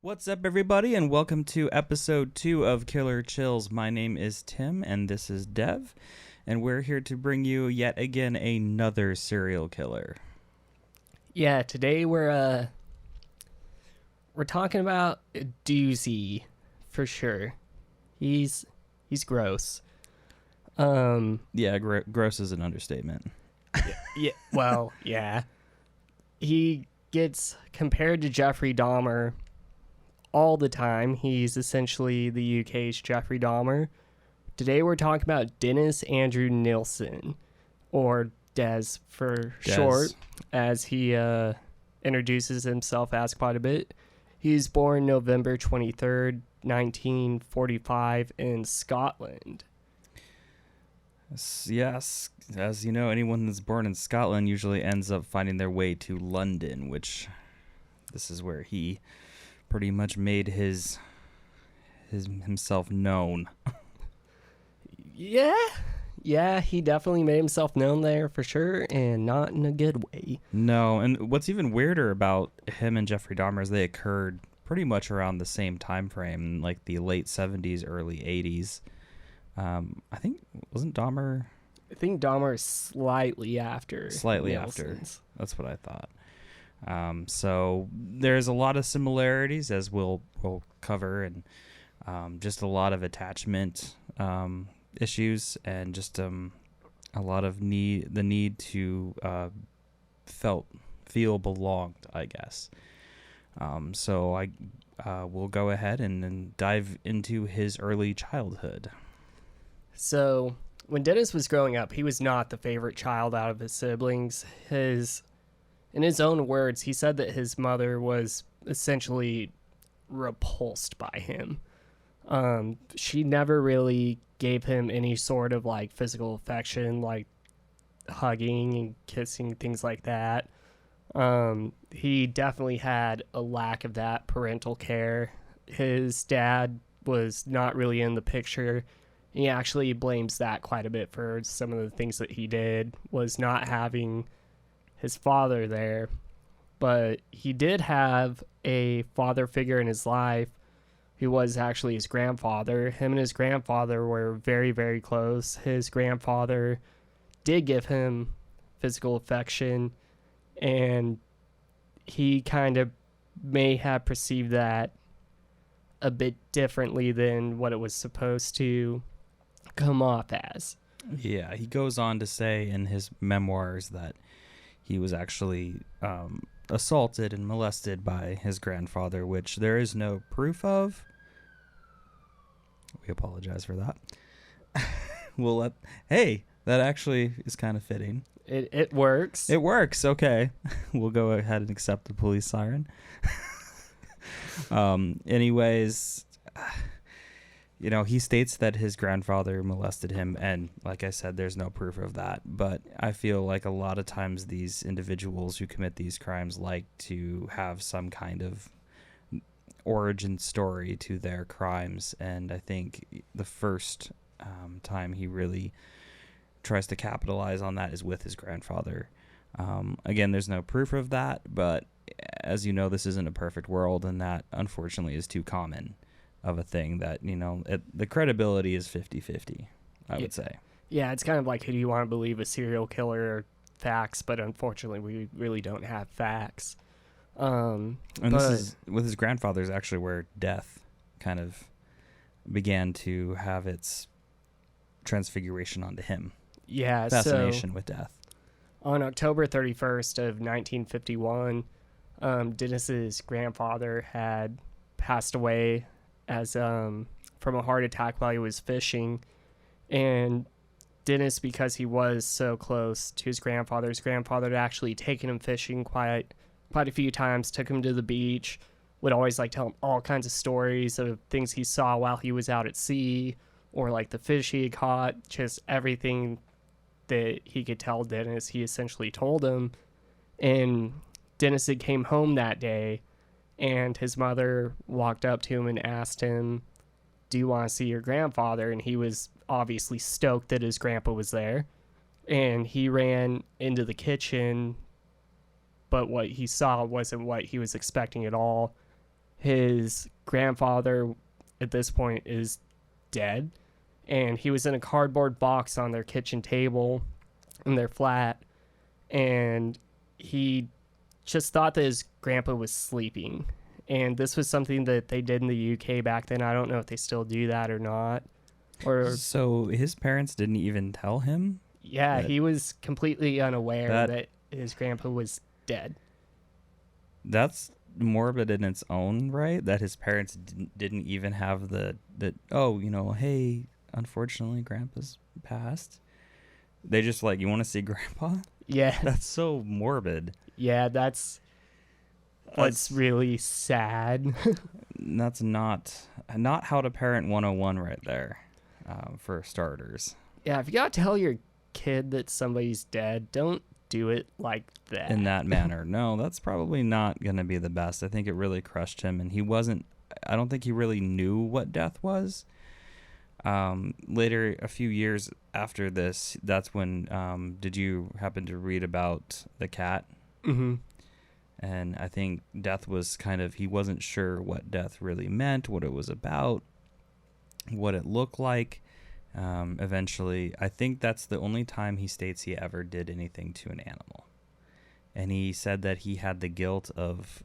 What's up, everybody, and welcome to episode 2 of Killer Chills. My name is Tim, and this is Dev, and we're here to bring you yet again another serial killer. Yeah, today we're talking about a doozy for sure. He's gross. Yeah, gross is an understatement. Yeah. He gets compared to Jeffrey Dahmer all the time. He's essentially the UK's Jeffrey Dahmer. Today we're talking about Dennis Andrew Nilsen, or Des for short, as he introduces himself as quite a bit. He's born November 23rd, 1945 in Scotland. Yes, as you know, anyone that's born in Scotland usually ends up finding their way to London, which this is where he pretty much made himself known. Yeah, he definitely made himself known there for sure, and not in a good way. No, and what's even weirder about him and Jeffrey Dahmer is they occurred pretty much around the same time frame, like the late 70s, early 80s. I think, wasn't Dahmer? I think Dahmer is slightly after. After. That's what I thought. So there's a lot of similarities, as we'll cover, and just a lot of attachment issues, and just a lot of the need to feel belonged, I guess. So I will go ahead and dive into his early childhood. So when Dennis was growing up, he was not the favorite child out of his siblings. In his own words, he said that his mother was essentially repulsed by him. She never really gave him any sort of like physical affection, like hugging and kissing, things like that. He definitely had a lack of that parental care. His dad was not really in the picture. He actually blames that quite a bit for some of the things that he did, was not having his father there. But he did have a father figure in his life who was actually his grandfather. Him and his grandfather were very, very close. His grandfather did give him physical affection, and he kind of may have perceived that a bit differently than what it was supposed to come off as. Yeah, he goes on to say in his memoirs that he was actually assaulted and molested by his grandfather, which there is no proof of. We apologize for that. Hey, that actually is kind of fitting. It works. It works. Okay. We'll go ahead and accept the police siren. Anyways, he states that his grandfather molested him, and like I said, there's no proof of that. But I feel like a lot of times these individuals who commit these crimes like to have some kind of origin story to their crimes, and I think the first time he really tries to capitalize on that is with his grandfather. Again, there's no proof of that, but as you know, this isn't a perfect world, and that unfortunately is too common of a thing that, the credibility is 50-50, I would say. Yeah, it's kind of like, who do you want to believe, a serial killer or facts? But unfortunately, we really don't have facts. This is, with his grandfather, is actually where death kind of began to have its transfiguration onto him. Yeah, fascination with death. On October 31st of 1951, Dennis's grandfather had passed away as from a heart attack while he was fishing. And Dennis, because he was so close to his grandfather had actually taken him fishing quite a few times, took him to the beach, would always like tell him all kinds of stories of things he saw while he was out at sea, or like the fish he had caught, just everything that he could tell Dennis, he essentially told him. And Dennis had came home that day, and his mother walked up to him and asked him, "Do you want to see your grandfather?" And he was obviously stoked that his grandpa was there. And he ran into the kitchen, but what he saw wasn't what he was expecting at all. his grandfather at this point is dead, and he was in a cardboard box on their kitchen table in their flat, and he just thought that his grandpa was sleeping. And this was something that they did in the UK back then. I don't know if they still do that or not. Or So his parents didn't even tell him? yeah, that- he was completely unaware that his grandpa was dead. That's morbid in its own right, that his parents didn't even have oh, hey, unfortunately, Grandpa's passed. They just like, you want to see Grandpa? Yeah. That's so morbid. Yeah, that's what's really sad. That's not how to parent 101 right there, for starters. Yeah, if you gotta tell your kid that somebody's dead, don't do it like that. In that manner. No, that's probably not going to be the best. I think it really crushed him, and I don't think he really knew what death was. Later, a few years after this, that's when, did you happen to read about the cat? Mm-hmm. And I think death was he wasn't sure what death really meant, what it was about, what it looked like. Eventually, I think that's the only time he states he ever did anything to an animal. And he said that he had the guilt of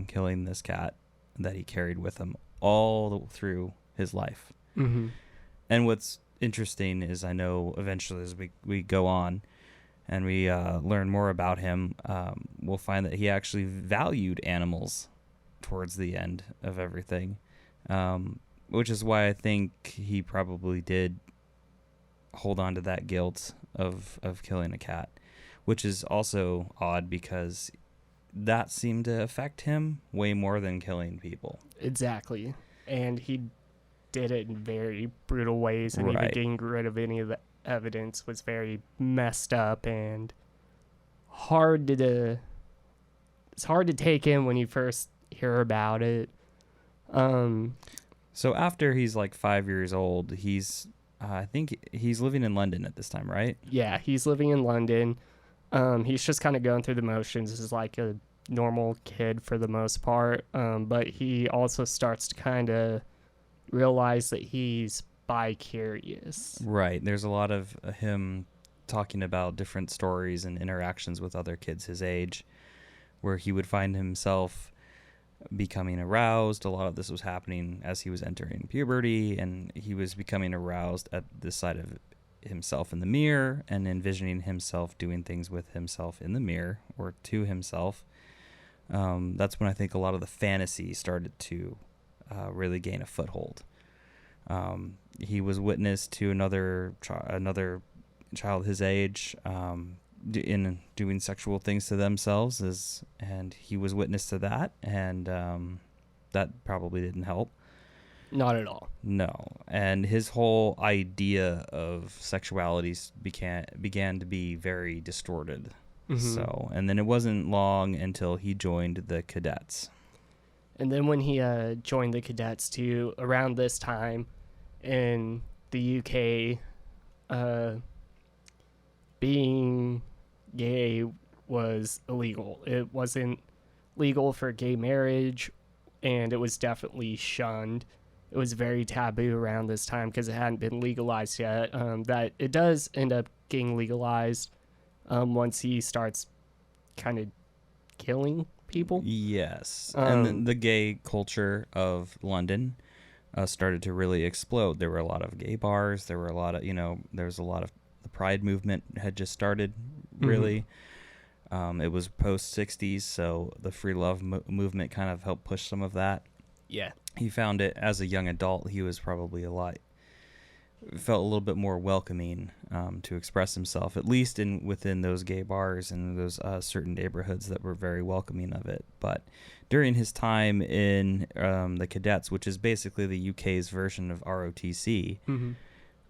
killing this cat that he carried with him all through his life. Mm-hmm. And what's interesting is, I know eventually as we go on and we learn more about him, we'll find that he actually valued animals towards the end of everything, which is why I think he probably did hold on to that guilt of killing a cat, which is also odd because that seemed to affect him way more than killing people. Exactly. And he did it in very brutal ways, and even Right. getting rid of any of the evidence was very messed up and hard to it's hard to take in when you first hear about it. So after he's like 5 years old, I think he's living in London at this time, right? Yeah, he's living in London. He's just kind of going through the motions as like a normal kid for the most part. But he also starts to kind of realize that he's bi-curious. Right. There's a lot of him talking about different stories and interactions with other kids his age, where he would find himself becoming aroused. A lot of this was happening as he was entering puberty, and he was becoming aroused at the sight of himself in the mirror and envisioning himself doing things with himself in the mirror or to himself. That's when I think a lot of the fantasy started to really gain a foothold. He was witness to another child his age in doing sexual things to themselves, and he was witness to that, and that probably didn't help. Not at all. No, and his whole idea of sexuality began to be very distorted. Mhm. So, and then it wasn't long until he joined the cadets. And then when he joined the cadets too, around this time in the UK, being gay was illegal. It wasn't legal for gay marriage, and it was definitely shunned. It was very taboo around this time because it hadn't been legalized yet. That it does end up getting legalized once he starts kind of killing people. Yes, and then the gay culture of London started to really explode. There were a lot of gay bars. There were a lot of, there was a lot of, the Pride movement had just started, really. Mm-hmm. It was post-'60s, so the free love movement kind of helped push some of that. Yeah. He found it as a young adult, he was probably felt a little bit more welcoming to express himself, at least within those gay bars and those certain neighborhoods that were very welcoming of it. But during his time in the cadets, which is basically the UK's version of ROTC,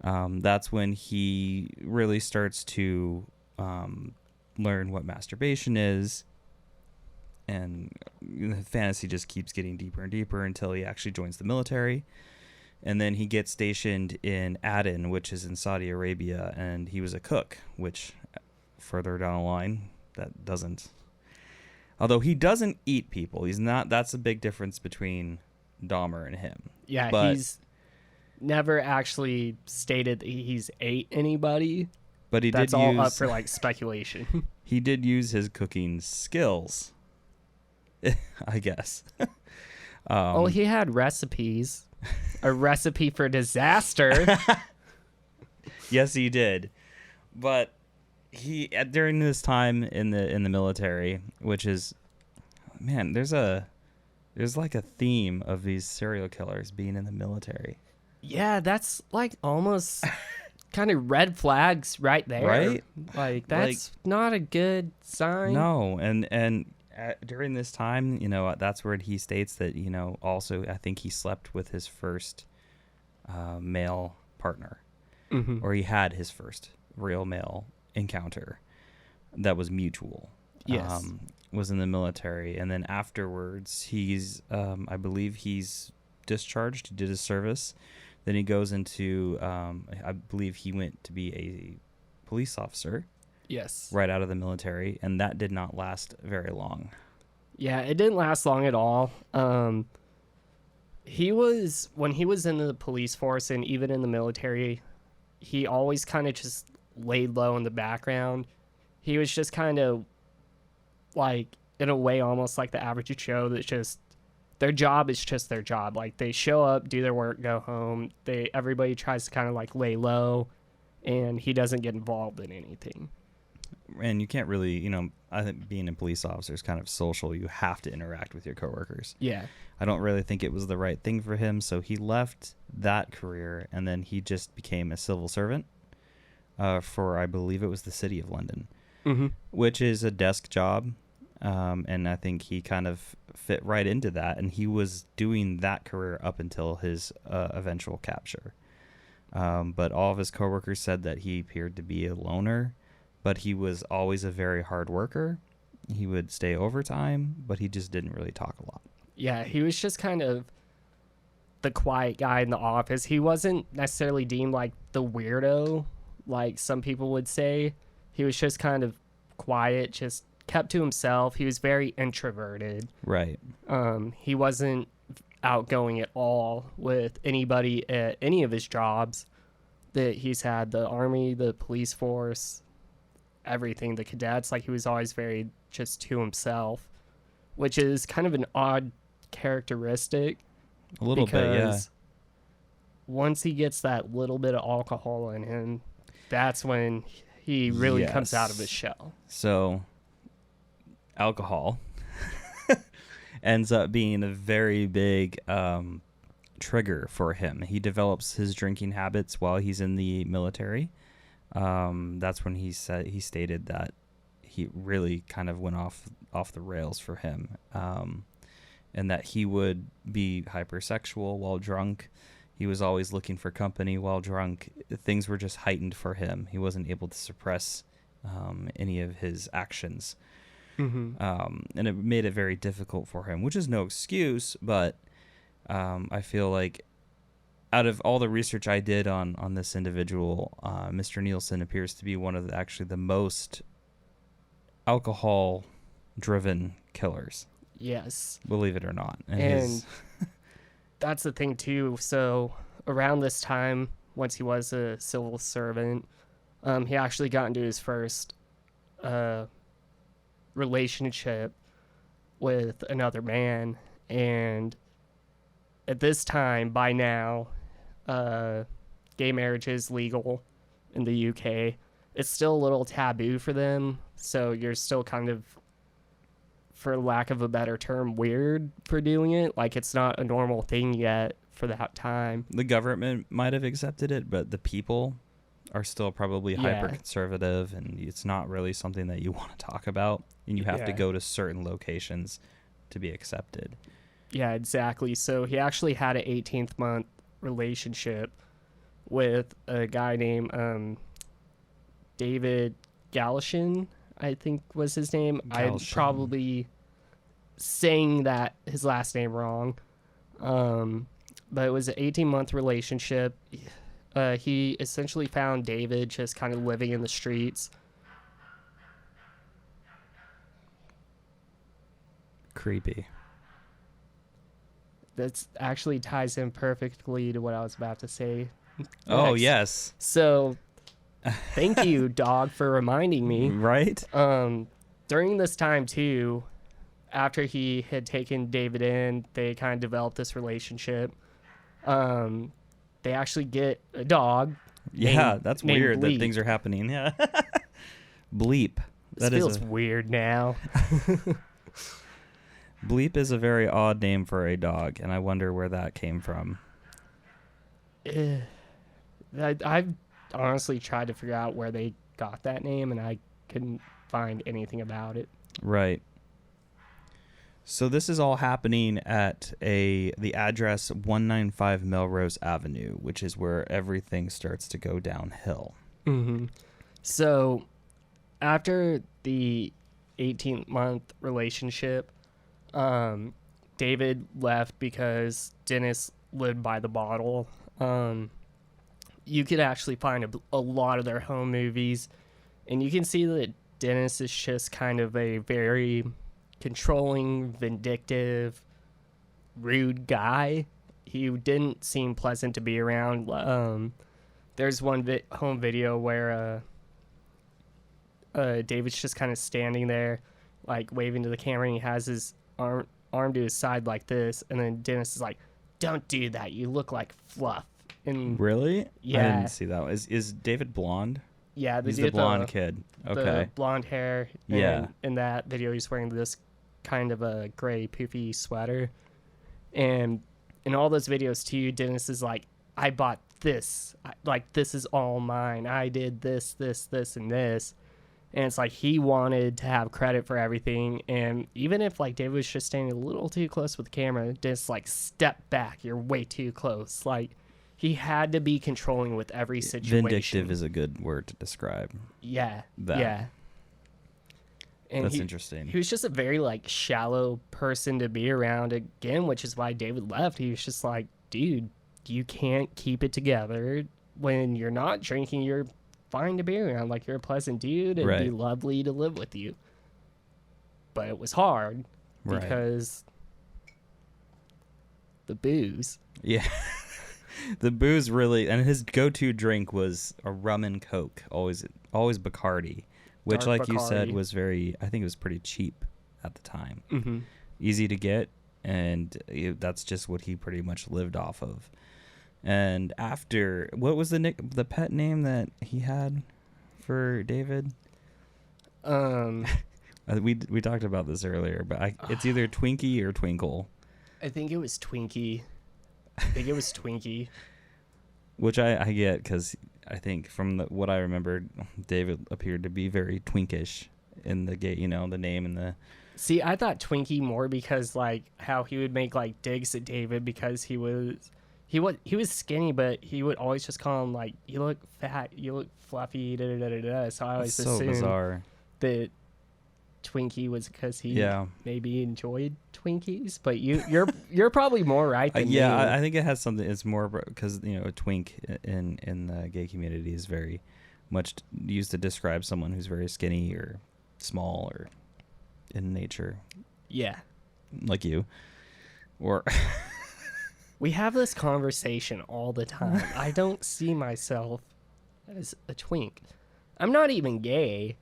that's when he really starts to learn what masturbation is, and the fantasy just keeps getting deeper and deeper until he actually joins the military. And then he gets stationed in Aden, which is in Saudi Arabia, and he was a cook, which further down the line, that doesn't Although he doesn't eat people. He's not. That's a big difference between Dahmer and him. Yeah, But, he's never actually stated that he's ate anybody. but he That's did all use, up for like speculation. he did use his cooking skills, I guess. Oh, he had recipes. A recipe for disaster. Yes, he did. But he during this time in the military, which is, man, there's like a theme of these serial killers being in the military. Yeah, that's like almost kind of red flags right there. Right? Like that's not a good sign. No, and during this time, that's where he states that, also I think he slept with his first male partner, or he had his first real male encounter that was mutual. Yes. Was in the military, and then afterwards he's I believe he's discharged. He did his service. Then he goes into I believe he went to be a police officer. Yes. Right out of the military, and that did not last very long. Yeah, it didn't last long at all. When he was in the police force and even in the military, he always kind of just laid low in the background. He was just kind of like, in a way, almost like the average Joe that's just, their job is just their job. Like, they show up, do their work, go home. Everybody tries to kind of like lay low, and he doesn't get involved in anything. And you can't really, I think being a police officer is kind of social. You have to interact with your coworkers. Yeah. I don't really think it was the right thing for him, so he left that career, and then he just became a civil servant for, I believe it was the City of London, which is a desk job. And I think he kind of fit right into that, and he was doing that career up until his eventual capture. But all of his coworkers said that he appeared to be a loner, but he was always a very hard worker. He would stay overtime, but he just didn't really talk a lot. Yeah, he was just kind of the quiet guy in the office. He wasn't necessarily deemed like the weirdo, like some people would say. He was just kind of quiet, just kept to himself. He was very introverted. Right. He wasn't outgoing at all with anybody at any of his jobs that he's had, the army, the police force, everything, the cadets. Like, he was always very just to himself, which is kind of an odd characteristic. A little bit, yeah. Because once he gets that little bit of alcohol in him, that's when he really comes out of his shell. So alcohol ends up being a very big trigger for him. He develops his drinking habits while he's in the military. That's when he stated that he really kind of went off the rails for him, and that he would be hypersexual while drunk. He was always looking for company while drunk. Things were just heightened for him. He wasn't able to suppress any of his actions. And it made it very difficult for him, which is no excuse, but I feel like out of all the research I did on this individual, Mr. Nilsen appears to be one of the most alcohol-driven killers. Yes. Believe it or not. And that's the thing, too. So around this time, once he was a civil servant, he actually got into his first relationship with another man. And at this time, by now, gay marriage is legal in the UK. It's still a little taboo for them, so you're still kind of, for lack of a better term, weird for doing it. Like, it's not a normal thing yet for that time. The government might have accepted it, but the people are still probably hyper conservative, and it's not really something that you want to talk about, and you have to go to certain locations to be accepted. Yeah, exactly. So he actually had an 18th month relationship with a guy named David Galashin, I think was his name. I'm probably saying that his last name wrong. But it was an 18-month relationship. He essentially found David just kind of living in the streets. Creepy. That actually ties in perfectly to what I was about to say. Oh, next. yes. So, thank you, dog, for reminding me. Right? During this time, too, after he had taken David in, they kind of developed this relationship. They actually get a dog. Yeah, that's named weird that Bleep. things are happening. Yeah. Bleep. This feels weird now. Bleep is a very odd name for a dog, and I wonder where that came from. I've honestly tried to figure out where they got that name, and I couldn't find anything about it. Right. So this is all happening at the address 195 Melrose Avenue, which is where everything starts to go downhill. Mm-hmm. So after the 18-month relationship, David left because Dennis lived by the bottle. You could actually find a lot of their home movies, and you can see that Dennis is just kind of a very controlling, vindictive, rude guy. He didn't seem pleasant to be around. There's one home video where David's just kind of standing there, like waving to the camera, and he has his arm to his side like this, and then Dennis is like, "Don't do that. You look like fluff." And Really? Yeah. I didn't see that. Is David blonde? yeah, He's the blonde kid. Okay. The blonde hair. And Yeah. in that video, he's wearing this kind of a gray poofy sweater. And in all those videos too, Dennis is like, "I bought this. Like, this is all mine. I did this, this, this, and this." And it's like he wanted to have credit for everything. And even if like David was just standing a little too close with the camera, Dennis like, "Step back. You're way too close." Like, he had to be controlling with every situation. Vindictive is a good word to describe. Yeah. That. Yeah. And That's interesting. He was just a very like shallow person to be around again, which is why David left. He was just like, "Dude, you can't keep it together. When you're not drinking, you're fine to be around. Like, you're a pleasant dude and be lovely to live with you." But it was hard because the booze. Yeah. The booze really, and his go-to drink was a rum and Coke, always Bacardi, which, Dark like you said, Bacardi. was I think it was pretty cheap at the time. Mm-hmm. Easy to get, and that's just what he pretty much lived off of. And after, what was the pet name that he had for David? We talked about this earlier, but it's either Twinkie or Twinkle. I think it was Twinkie. Which I get, because I think from what I remembered, David appeared to be very twinkish in the the name and the... See, I thought Twinkie more because like how he would make like digs at David because he was skinny, but he would always just call him like, "You look fat, you look fluffy, da da da da." So I always so assumed bizarre that Twinkie was because he Yeah. maybe enjoyed Twinkies, but you're probably more right than me. I think it has something. It's more because a twink in the gay community is very much used to describe someone who's very skinny or small or in nature, Yeah. like you, or We have this conversation all the time. I don't see myself as a twink. I'm not even gay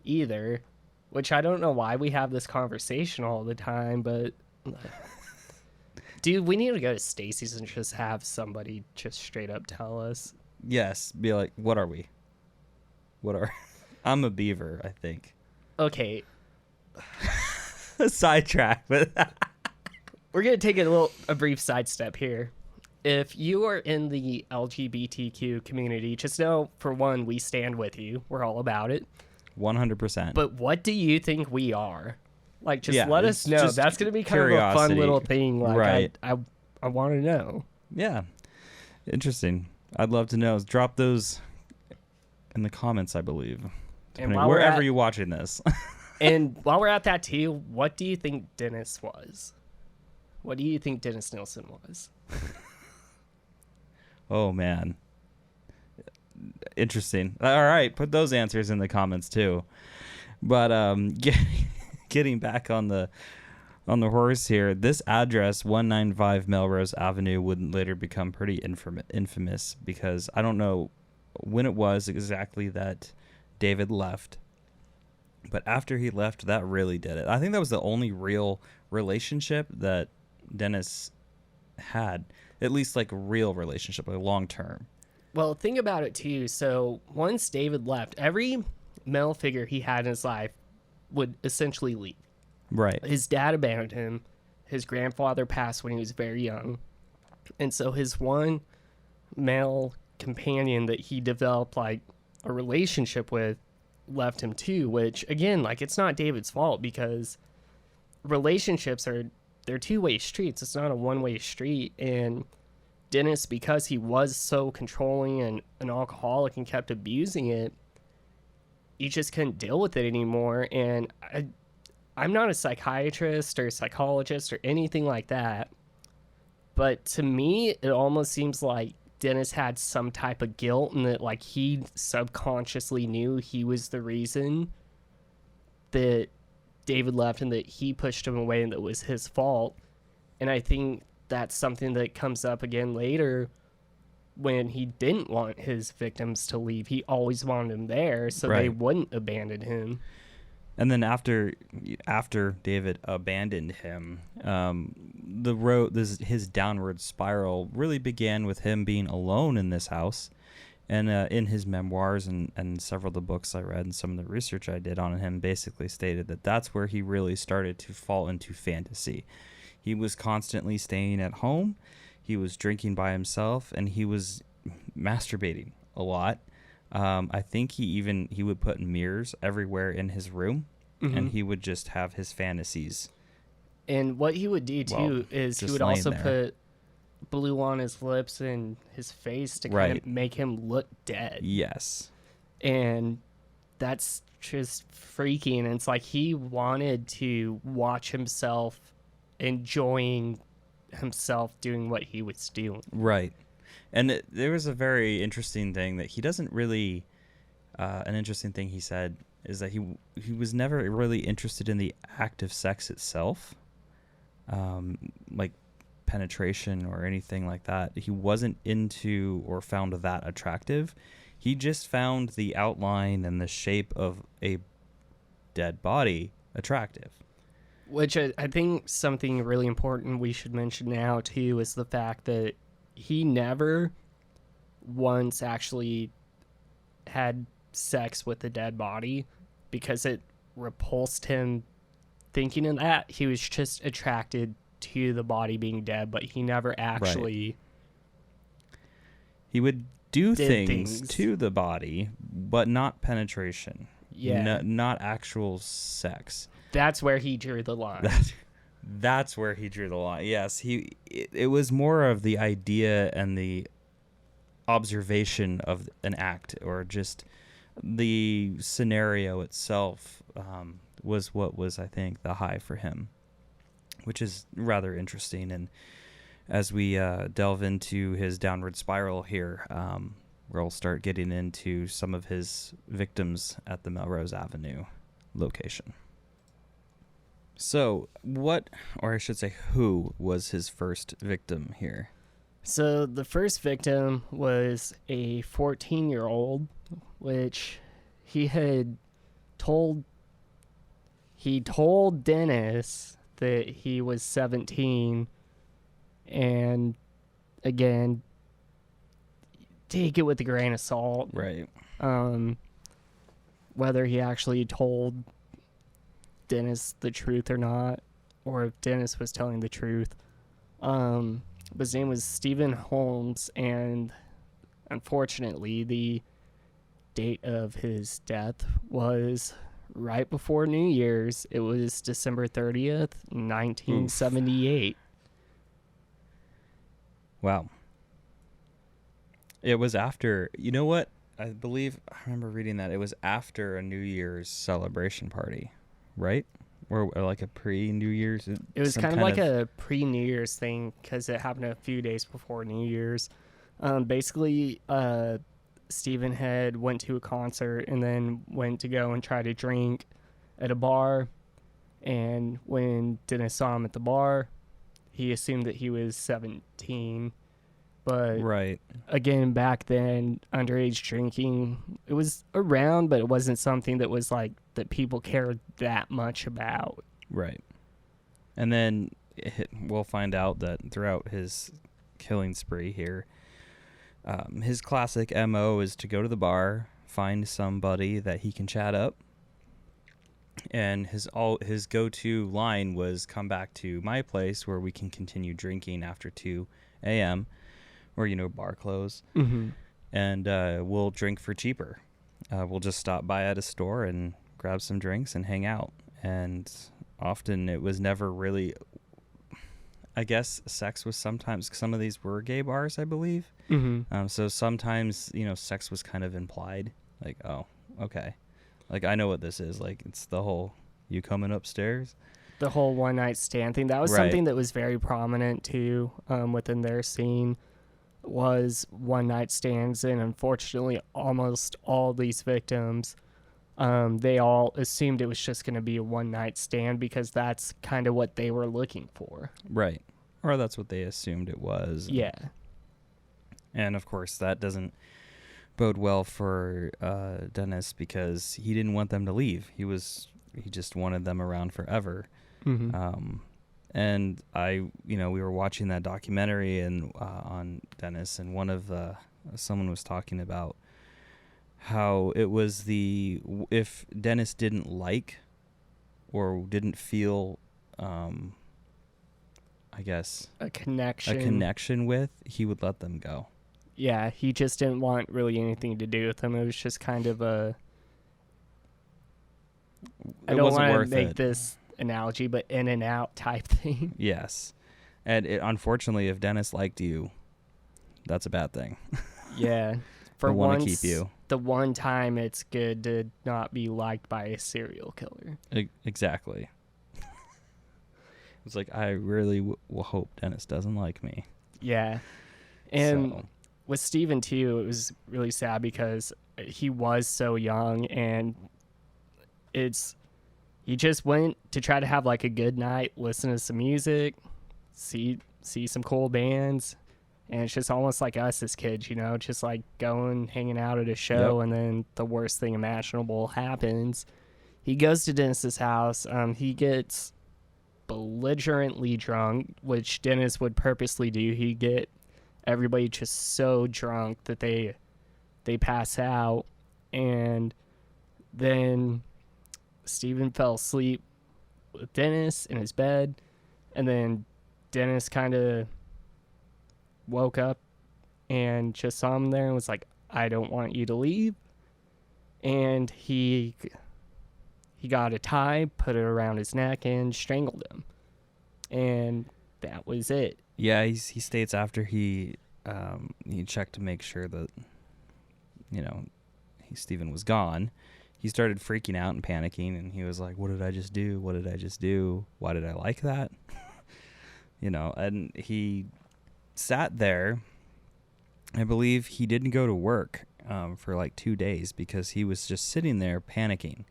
either, which I don't know why we have this conversation all the time, but dude, we need to go to Stacy's and just have somebody just straight up tell us. yes, be like, what are we? I'm a beaver, I think. Okay, Sidetrack, but we're going to take a brief sidestep here. If you are in the LGBTQ community, just know, for one, we stand with you. We're all about it. 100%. But what do you think we are? Like, just Yeah, let us it's know. just That's going to be kind of a fun curiosity. little thing. Like, Right. I want to know. Yeah, interesting. I'd love to know. Drop those in the comments, I believe. while we're Wherever at- you're watching this. And while we're at that too, what do you think Dennis was? What do you think Dennis Nilsen was? Oh, man. Interesting. All right, put those answers in the comments too. But getting back on the on the horse here. This address, 195 Melrose Avenue, would later become pretty infamous because I don't know when it was exactly that David left. But after he left, that really did it. I think that was the only real relationship that Dennis had, at least like a real relationship, like long term. Well, think about it too. So once David left, every male figure he had in his life would essentially leave. Right. His dad abandoned him. His grandfather passed when he was very young. And so his one male companion that he developed like a relationship with left him too, which again, like, it's not David's fault because relationships they're two-way streets. It's not a one-way street. And Dennis, because he was so controlling and an alcoholic and kept abusing it, he just couldn't deal with it anymore. And I'm not a psychiatrist or psychologist or anything like that, but to me, it almost seems like Dennis had some type of guilt and that like he subconsciously knew he was the reason that David left and that he pushed him away and that was his fault. And I think that's something that comes up again later when he didn't want his victims to leave. He always wanted them there so they wouldn't abandon him. And then after David abandoned him, his downward spiral really began with him being alone in this house. And in his memoirs and several of the books I read and some of the research I did on him basically stated that that's where he really started to fall into fantasy. He was constantly staying at home. He was drinking by himself, and he was masturbating a lot. I think he would put mirrors everywhere in his room, and he would just have his fantasies. And what he would do too is he would also put blue on his lips and his face to kind of make him look dead. Yes. And that's just freaky. And it's like he wanted to watch himself enjoying himself doing what he was doing. Right. And there was a very interesting thing that he doesn't really an interesting thing he said is that he was never really interested in the act of sex itself, like penetration or anything like that. He wasn't into or found that attractive. He just found the outline and the shape of a dead body attractive. Which I think something really important we should mention now, too, is the fact that he never once actually had sex with a dead body because it repulsed him thinking of that. He was just attracted to the body being dead, but he never actually... He would do things to the body, but not penetration. Yeah. Not actual sex. That's where he drew the line. That's where he drew the line. Yes, it was more of the idea and the observation of an act, or just the scenario itself was what was, I think, the high for him, which is rather interesting. And as we delve into his downward spiral here, we'll start getting into some of his victims at the Melrose Avenue location. So who was his first victim here? So the first victim was a 14-year-old, which he told Dennis that he was 17, and again, take it with a grain of salt. Right. Whether he actually told Dennis the truth or not, or if Dennis was telling the truth. His name was Stephen Holmes, and unfortunately the date of his death was right before New Year's. It was December 30th, 1978. Oof. Wow. It was after, you know what? I remember reading that it was after a New Year's celebration party, right? Or like a pre-New Year's? It was kind of like a pre-New Year's thing because it happened a few days before New Year's. Basically, Stephen went to a concert and then went to go and try to drink at a bar. And when Dennis saw him at the bar, he assumed that he was 17. But Right. again, back then, underage drinking, it was around, but it wasn't something that was like that people cared that much about. Right. And then we'll find out that throughout his killing spree here, his classic MO is to go to the bar, find somebody that he can chat up. And his go-to line was, come back to my place where we can continue drinking after 2 a.m. or, bar close. Mm-hmm. And we'll drink for cheaper. We'll just stop by at a store and grab some drinks and hang out. And often it was never really, I guess sex was sometimes, some of these were gay bars, I believe. Mm-hmm. So sometimes, sex was kind of implied. Like, oh, okay. Like, I know what this is. Like, it's the whole, you coming upstairs? The whole one-night stand thing. That was Right. something that was very prominent, too, within their scene, was one-night stands. And unfortunately, almost all these victims, they all assumed it was just going to be a one-night stand because that's kind of what they were looking for. Right. Or that's what they assumed it was. Yeah. And, of course, that doesn't bode well for Dennis because he didn't want them to leave. He just wanted them around forever. Mm-hmm. And we were watching that documentary and on Dennis, and someone was talking about how it was if Dennis didn't like or didn't feel, I guess, A connection. a connection with, he would let them go. Yeah, he just didn't want really anything to do with them. It was just kind of a... I don't want to make this analogy, but in and out type thing. Yes. And unfortunately, if Dennis liked you, that's a bad thing. Yeah. For He'll want once, to keep you. the one time it's good to not be liked by a serial killer. Exactly. It's like, I really will hope Dennis doesn't like me. Yeah. And So, with Steven, too, it was really sad because he was so young, and he just went to try to have like a good night, listen to some music, see some cool bands, and it's just almost like us as kids, just like going, hanging out at a show, Yep. and then the worst thing imaginable happens. He goes to Dennis's house. He gets belligerently drunk, which Dennis would purposely do. He'd get everybody just so drunk that they pass out, and then Steven fell asleep with Dennis in his bed, and then Dennis kind of woke up and just saw him there and was like, I don't want you to leave. And he got a tie, put it around his neck, and strangled him. And that was it. yeah, he states after he checked to make sure that, Steven was gone, he started freaking out and panicking, and he was like, what did I just do? What did I just do? Why did I like that? And he sat there. I believe he didn't go to work for like 2 days because he was just sitting there panicking,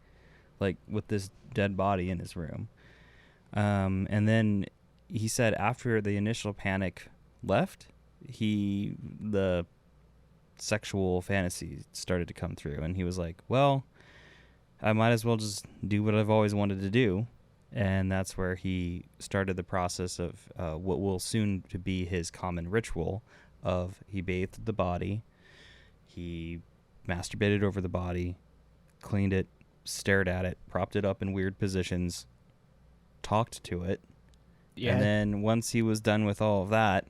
like with this dead body in his room. And then he said after the initial panic left, the sexual fantasy started to come through, and he was like, well, I might as well just do what I've always wanted to do. And that's where he started the process of what will soon to be his common ritual of he bathed the body, he masturbated over the body, cleaned it, stared at it, propped it up in weird positions, talked to it. Yeah. And then once he was done with all of that,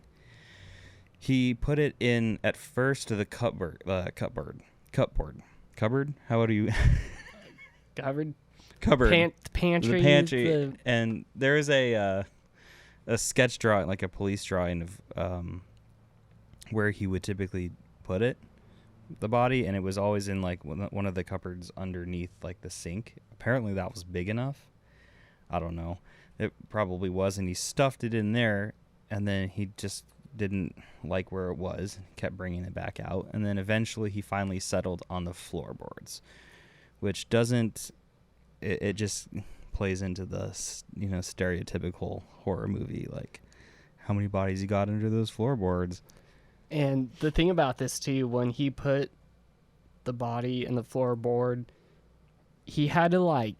he put it in at first to the cupboard. How do you? Covered. Cupboard. Pantry. The pantry. And there is a sketch drawing, like a police drawing of where he would typically put it, the body, and it was always in like one of the cupboards underneath like the sink. Apparently that was big enough. I don't know. It probably was, and he stuffed it in there, and then he just didn't like where it was, kept bringing it back out, and then eventually he finally settled on the floorboards, which doesn't, it just plays into the, stereotypical horror movie, like how many bodies you got under those floorboards. And the thing about this too, when he put the body in the floorboard, he had to like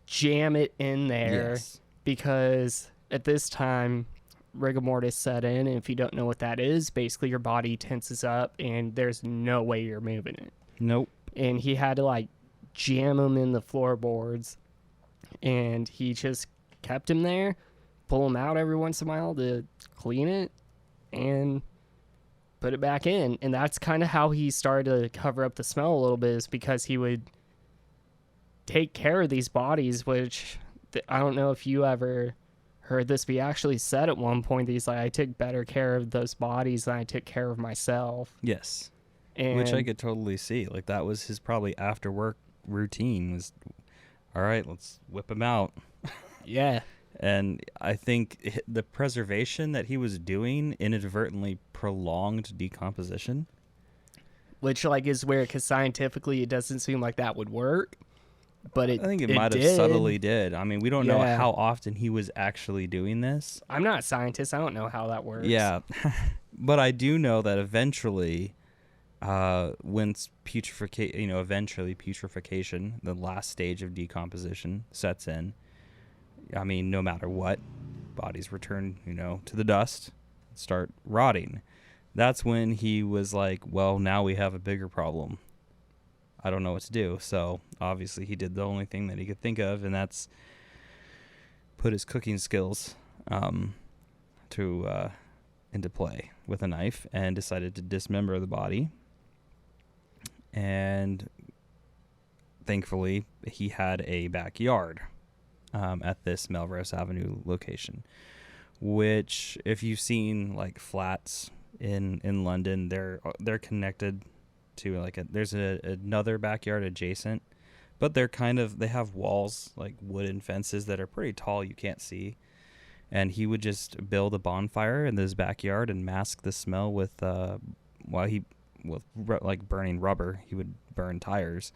jam it in there. Yes. Because at this time rigor mortis set in, and if you don't know what that is, basically your body tenses up and there's no way you're moving it. Nope. And he had to like jam him in the floorboards, and he just kept him there, pull him out every once in a while to clean it and put it back in. And that's kind of how he started to cover up the smell a little bit, is because he would take care of these bodies, which I don't know if you ever heard this, but he actually said at one point, he's like, I took better care of those bodies than I took care of myself. Yes. And which I could totally see. Like, that was his probably after work routine, was, all right, let's whip him out. Yeah. And I think the preservation that he was doing inadvertently prolonged decomposition. Which, like, is weird, because scientifically it doesn't seem like that would work. But I think it might have subtly did. I mean, we don't know how often he was actually doing this. I'm not a scientist. I don't know how that works. Yeah. But I do know that eventually, when putrefaction, the last stage of decomposition sets in, I mean, no matter what, bodies return, to the dust, start rotting. That's when he was like, well, now we have a bigger problem. I don't know what to do. So obviously he did the only thing that he could think of, and that's put his cooking skills into play with a knife, and decided to dismember the body. And thankfully he had a backyard at this Melrose Avenue location, which, if you've seen like flats in London, they're connected to there's another backyard adjacent, but they have walls, like wooden fences that are pretty tall, you can't see. And he would just build a bonfire in his backyard and mask the smell with burning rubber. He would burn tires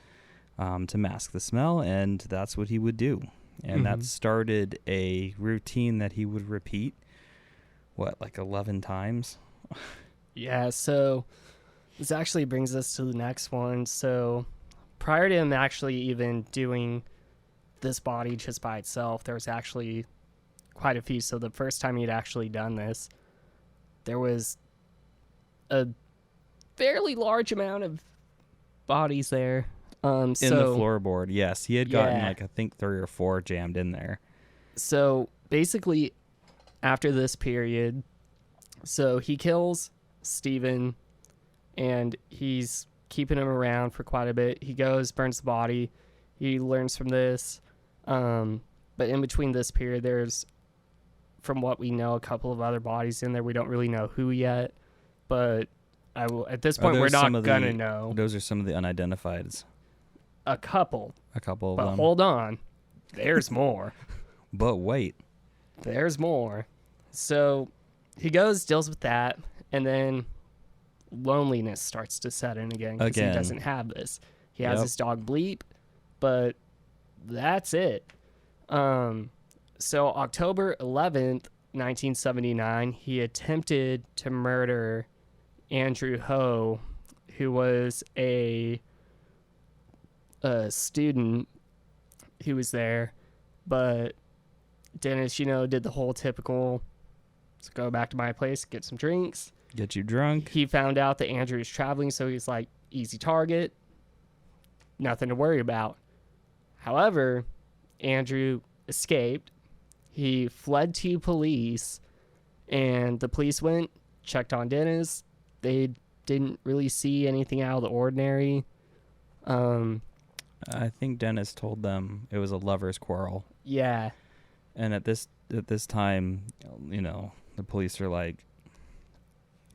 to mask the smell, and that's what he would do. And that started a routine that he would repeat 11 times. Yeah, so this actually brings us to the next one. So prior to him actually even doing this body just by itself, there was actually quite a few. So the first time he'd actually done this, there was a fairly large amount of bodies there. In the floorboard, yes. He had gotten I think 3 or 4 jammed in there. So basically, after this period, so he kills Stephen, and he's keeping him around for quite a bit. He goes, burns the body. He learns from this. But in between this period, there's, from what we know, a couple of other bodies in there. We don't really know who yet, but at this point, we're not going to know. Those are some of the unidentifieds. A couple of but them. Hold on. There's more. But wait. There's more. So he goes, deals with that, and then loneliness starts to set in again, because he doesn't have this. He has his dog Bleep, but that's it. So October 11th, 1979, he attempted to murder Andrew Ho, who was a student who was there. But Dennis, did the whole typical, let's go back to my place, get some drinks. Get you drunk. He found out that Andrew was traveling, so he's like, easy target, nothing to worry about. However, Andrew escaped. He fled to police, and the police went, checked on Dennis. They didn't really see anything out of the ordinary. I think Dennis told them it was a lover's quarrel. Yeah. And at this time, the police are like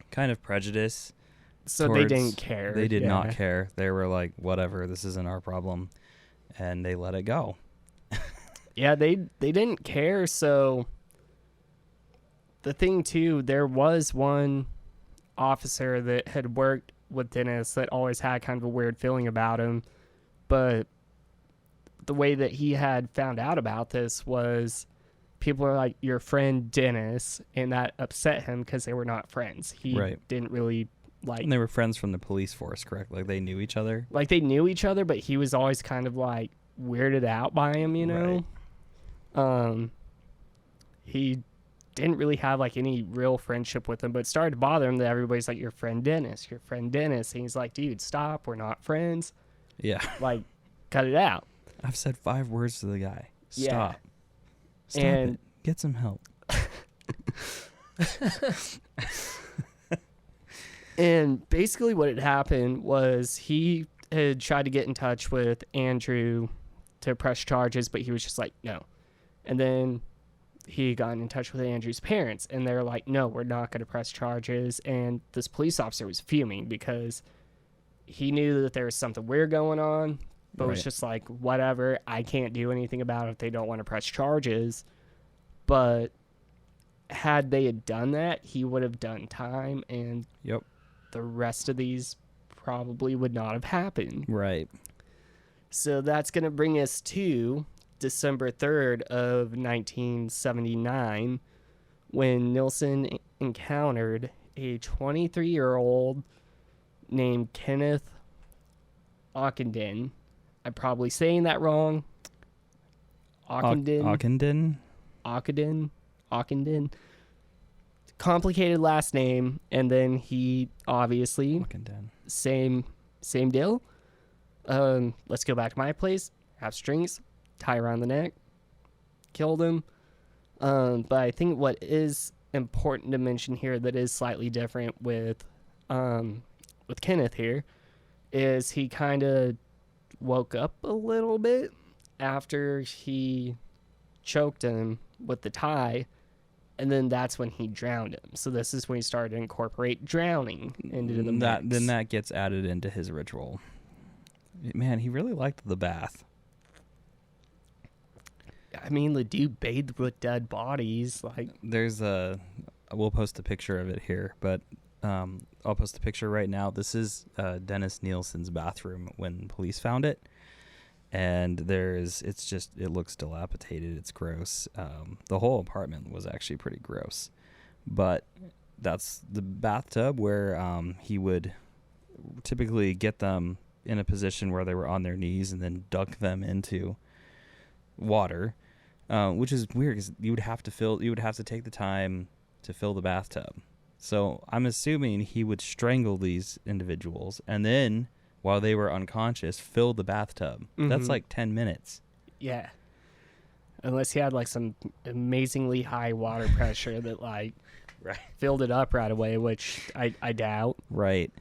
kind of prejudiced. So they didn't care. They did not care. They were like, whatever, this isn't our problem. And they let it go. Yeah, they didn't care. So the thing too, there was one officer that had worked with Dennis that always had kind of a weird feeling about him. But the way that he had found out about this was people were like, your friend Dennis, and that upset him because they were not friends. He didn't really like... And they were friends from the police force, correct? Like, they knew each other? Like, they knew each other, but he was always kind of, like, weirded out by him, you know? Right. He didn't really have, like, any real friendship with him, but it started to bother him that everybody's like, your friend Dennis. And he's like, dude, stop. We're not friends. Yeah. Like, cut it out. I've said 5 words to the guy. Stop. Yeah. Stop it. Get some help. And basically what had happened was he had tried to get in touch with Andrew to press charges, but he was just like, no. And then he got in touch with Andrew's parents, and they're like, no, we're not going to press charges. And this police officer was fuming because he knew that there was something weird going on, but was just like, whatever, I can't do anything about it if they don't want to press charges. But had they had done that, he would have done time, and the rest of these probably would not have happened. Right. So that's going to bring us to December 3rd of 1979, when Nilsen encountered a 23-year-old named Kenneth Ockenden. I'm probably saying that wrong. Ockenden. Complicated last name, and then he obviously same deal. Let's go back to my place, have strings, tie around the neck, killed him. But I think what is important to mention here that is slightly different with Kenneth here is he kind of woke up a little bit after he choked him with the tie, and then that's when he drowned him. So this is when he started to incorporate drowning into the mix. Then that gets added into his ritual. Man, he really liked the bath. I mean, the dude bathed with dead bodies. Like, we'll post a picture of it here, but I'll post a picture right now. This is Dennis Nielsen's bathroom when police found it. And it looks dilapidated. It's gross. The whole apartment was actually pretty gross. But that's the bathtub where he would typically get them in a position where they were on their knees and then dunk them into water, which is weird because you would have to take the time to fill the bathtub. So I'm assuming he would strangle these individuals and then, while they were unconscious, fill the bathtub. Mm-hmm. That's like 10 minutes. Yeah. Unless he had like some amazingly high water pressure that like filled it up right away, which I doubt. Right.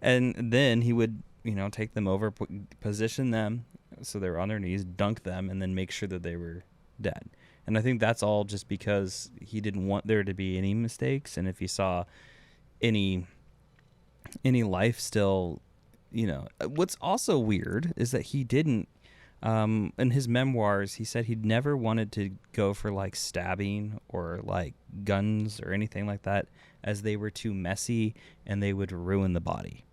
And then he would, take them over, position them so they were on their knees, dunk them, and then make sure that they were dead. And I think that's all just because he didn't want there to be any mistakes. And if he saw any life still... what's also weird is that he didn't, in his memoirs, he said he'd never wanted to go for like stabbing or like guns or anything like that, as they were too messy and they would ruin the body.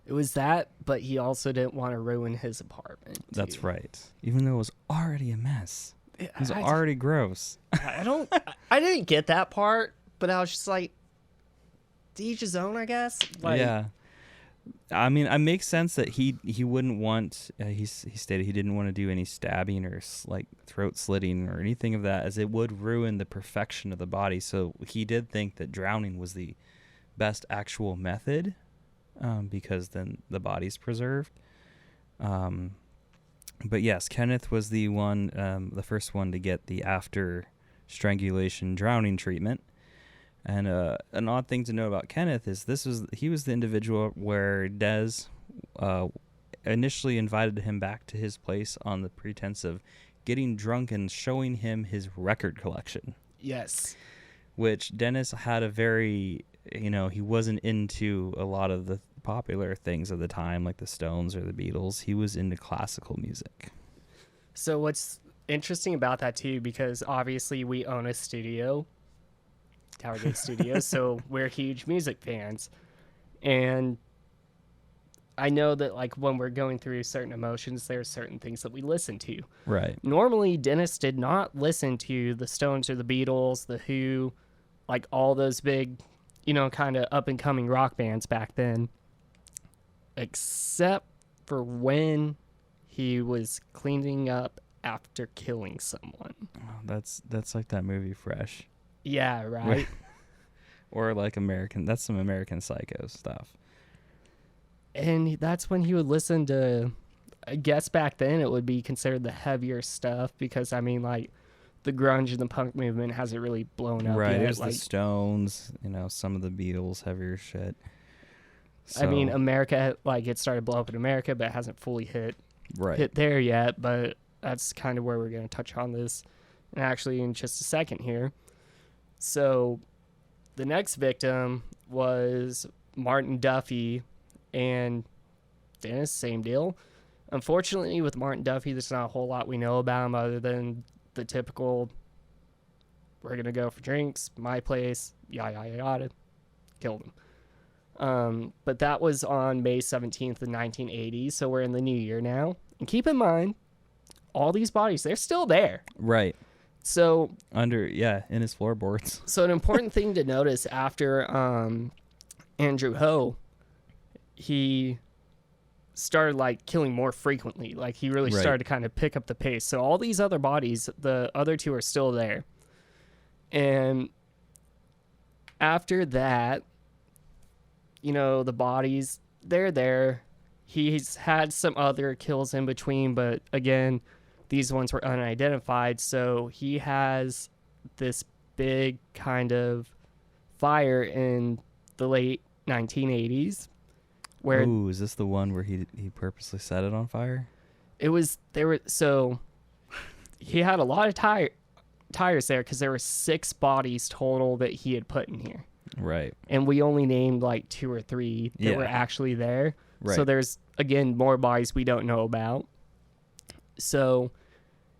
It was that, but he also didn't want to ruin his apartment, too. That's right. Even though it was already a mess. It was already gross. I didn't get that part, but I was just like, to each his own, I guess. Like, yeah. I mean, it makes sense that he wouldn't want. He stated he didn't want to do any stabbing or like throat slitting or anything of that, as it would ruin the perfection of the body. So he did think that drowning was the best actual method, because then the body's preserved. But yes, Kenneth was the one, the first one to get the after strangulation drowning treatment. And an odd thing to know about Kenneth is he was the individual where Des initially invited him back to his place on the pretense of getting drunk and showing him his record collection. Yes. Which Dennis had a very, he wasn't into a lot of the popular things of the time, like the Stones or the Beatles. He was into classical music. So what's interesting about that, too, because obviously we own a studio, Towergate Studios, so we're huge music fans. And I know that like when we're going through certain emotions, there are certain things that we listen to. Right. Normally, Dennis did not listen to the Stones or the Beatles, the Who, like all those big, kind of up and coming rock bands back then, except for when he was cleaning up after killing someone. Oh, that's like that movie Fresh. Yeah, right. Or like that's some American Psycho stuff. And that's when he would listen to, I guess back then it would be considered the heavier stuff, because I mean, like, the grunge and the punk movement hasn't really blown up Right, yet. there's like, the Stones, some of the Beatles, heavier shit. I mean, America, like, it started blowing up in America, but it hasn't fully hit there yet. But that's kind of where we're going to touch on this, and actually in just a second here. So the next victim was Martin Duffy, and Dennis, same deal. Unfortunately, with Martin Duffy, there's not a whole lot we know about him other than the typical, we're going to go for drinks, my place, yada, yada, yada, killed him. But that was on May 17th of 1980, so we're in the new year now. And keep in mind, all these bodies, they're still there. Right. So in his floorboards. So an important thing to notice after Andrew Ho, he started like killing more frequently. Like he really started to kind of pick up the pace. So all these other bodies, the other two are still there. And after that, the bodies, they're there. He's had some other kills in between, but again, these ones were unidentified. So he has this big kind of fire in the late 1980s. Ooh, is this the one where he purposely set it on fire? So he had a lot of tires there because there were 6 bodies total that he had put in here. Right. And we only named like 2 or 3 that were actually there. Right. So there's, again, more bodies we don't know about. So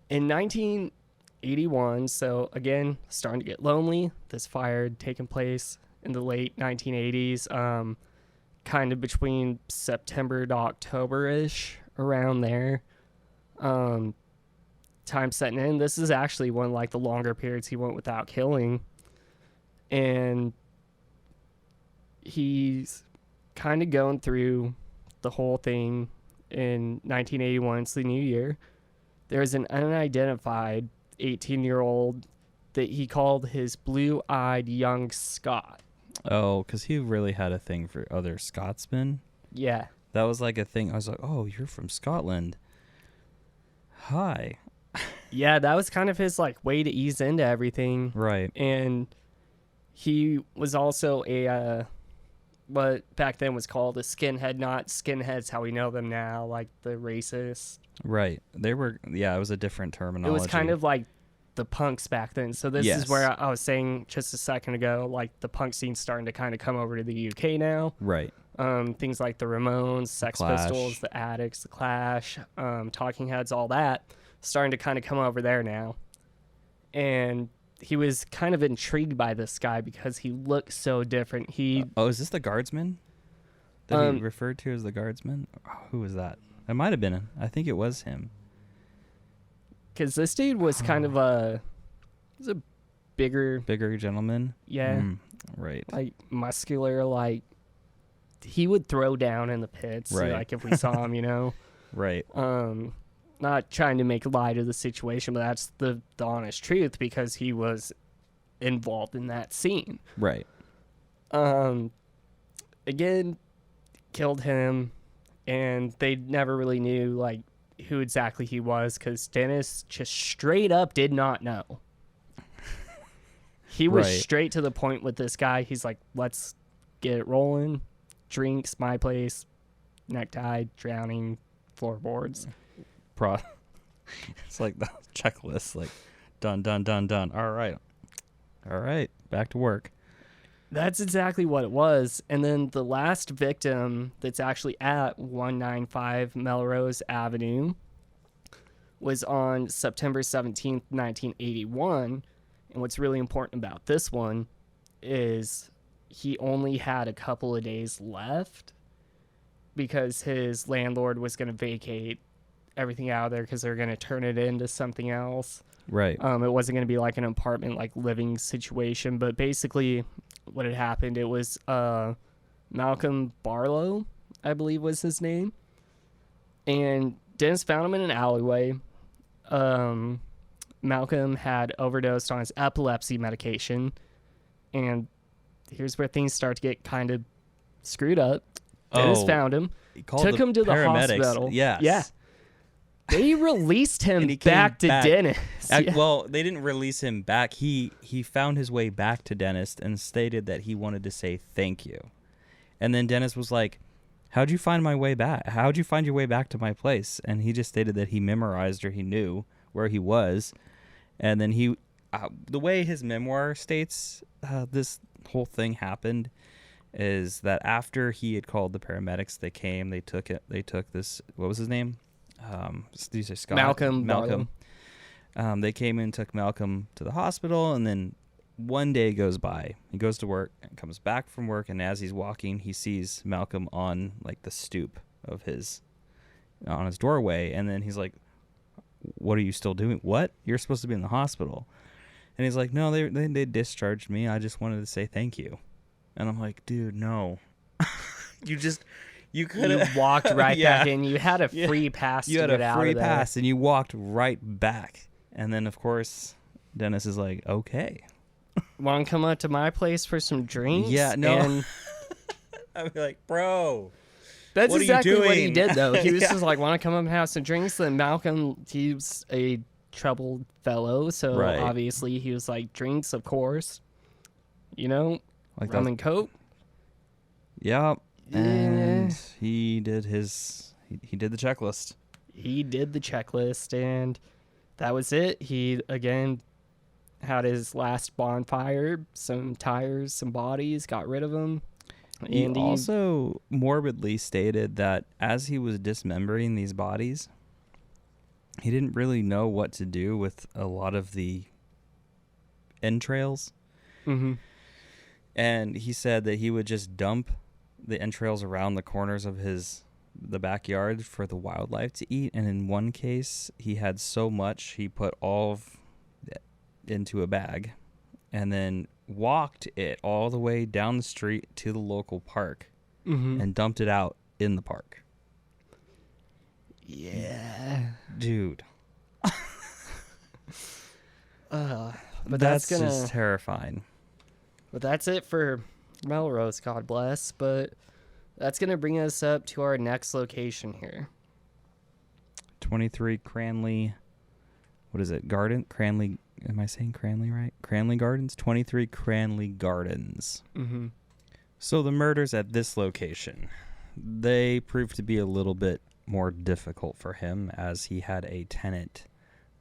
in 1981, so again, starting to get lonely. This fire had taken place in the late 1980s, kind of between September to October-ish, around there. Time setting in. This is actually one of like the longer periods he went without killing. And he's kind of going through the whole thing in 1981. It's the new year. There's an unidentified 18-year-old that he called his blue-eyed young Scot. Oh, because he really had a thing for other Scotsmen. Yeah. That was like a thing. I was like, oh, you're from Scotland. Hi. Yeah, that was kind of his like way to ease into everything. Right. And he was also a what back then was called a skinhead, not skinheads how we know them now, like the racist. Right. They were, it was a different terminology. It was kind of like the punks back then. So this is where I was saying just a second ago, like the punk scene's starting to kind of come over to the UK now. Right. Things like the Ramones, Sex Pistols, the Addicts, the Clash, Talking Heads, all that, starting to kind of come over there now. And he was kind of intrigued by this guy because he looked so different. Is this the guardsman that he referred to as the guardsman? Oh, who was that? It might have been. I think it was him. Because this dude was kind of a bigger gentleman. Yeah. Right. Like muscular, like he would throw down in the pits. Right. Like if we saw him, Right. Not trying to make light of the situation, but that's the honest truth because he was involved in that scene. Right. Again, killed him, and they never really knew like who exactly he was because Dennis just straight up did not know. He was straight to the point with this guy. He's like, let's get it rolling. Drinks, my place, necktie, drowning, floorboards. It's like the checklist, like done. All right, back to work. That's exactly what it was. And then the last victim that's actually at 195 Melrose Avenue was on September 17th, 1981. And what's really important about this one is he only had a couple of days left. because his landlord was going to vacate everything out of there because they're going to turn it into something else. Right. It wasn't going to be like an apartment, like living situation. But basically, what had happened, it was Malcolm Barlow, I believe was his name. And Dennis found him in an alleyway. Malcolm had overdosed on his epilepsy medication. And here's where things start to get kind of screwed up. Dennis found him, took him to the hospital. Yes. Yeah. They released him back to Dennis. Yeah. Well, they didn't release him back. He found his way back to Dennis and stated that he wanted to say thank you. And then Dennis was like, how'd you find my way back? How'd you find your way back to my place? And he just stated that he memorized, or he knew where he was. And then he, the way his memoir states this whole thing happened is that after he had called the paramedics, they came, they took this, what was his name? These are Scott. Malcolm. They came and took Malcolm to the hospital, and then one day goes by. He goes to work and comes back from work, and as he's walking, he sees Malcolm on like the stoop of his doorway, and then he's like, "What are you still doing? What? You're supposed to be in the hospital." And he's like, "No, they discharged me. I just wanted to say thank you." And I'm like, "Dude, no." You could have walked right back in. You had a free pass to get out of there. You had a free pass, and you walked right back. And then, of course, Dennis is like, okay. Want to come up to my place for some drinks? Yeah, no. And I'd be like, bro, that's what exactly are you doing? what he did, though. He was just like, want to come up and have some drinks? Then Malcolm, he's a troubled fellow, so obviously he was like, drinks, of course. You know, like rum and coke. Yeah. And he did he did the checklist. He did the checklist, and that was it. He, again, had his last bonfire, some tires, some bodies, got rid of them. He also morbidly stated that as he was dismembering these bodies, he didn't really know what to do with a lot of the entrails. Mm-hmm. And he said that he would just dump the entrails around the corners of the backyard for the wildlife to eat. And in one case, he had so much, he put all of it into a bag and then walked it all the way down the street to the local park and dumped it out in the park. Yeah. Dude. But that's just terrifying. But that's it for Melrose, God bless. But that's going to bring us up to our next location here. 23 Cranley. What is it? Cranley. Am I saying Cranley right? Cranley Gardens? 23 Cranley Gardens. Mm-hmm. So the murders at this location, they proved to be a little bit more difficult for him as he had a tenant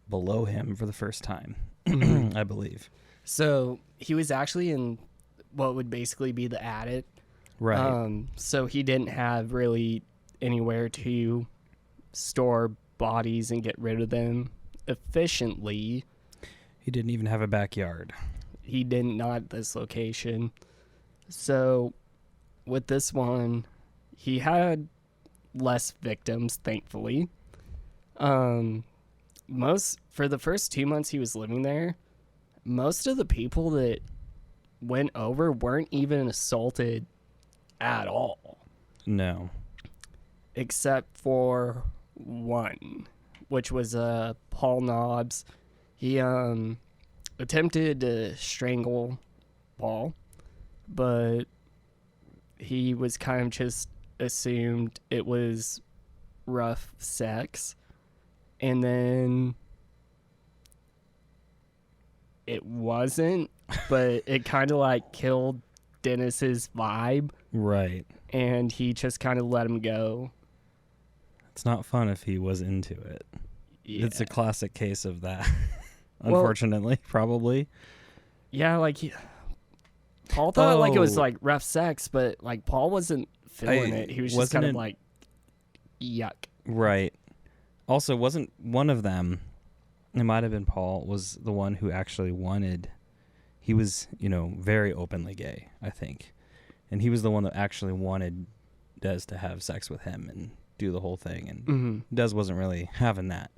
below him for the first time, I believe. So he was actually in what would basically be the attic. Right. So he didn't have really anywhere to store bodies and get rid of them efficiently. He didn't even have a backyard. He did not at this location. So with this one, he had less victims, thankfully. For the first 2 months he was living there, most of the people that went over weren't even assaulted at all. No. Except for one, which was Paul Nobbs. He attempted to strangle Paul, but he was kind of just assumed it was rough sex. And then it wasn't, but it kind of like killed Dennis's vibe. Right. And he just kind of let him go. It's not fun if he was into it. Yeah. It's a classic case of that. Unfortunately, probably. Yeah, like Paul thought like it was like rough sex, but like Paul wasn't feeling it. He was just kind of like, yuck. Right. Also, wasn't one of them, it might have been Paul, was the one who actually wanted, he was, very openly gay, I think. And he was the one that actually wanted Des to have sex with him and do the whole thing, and Mm-hmm. Des wasn't really having that.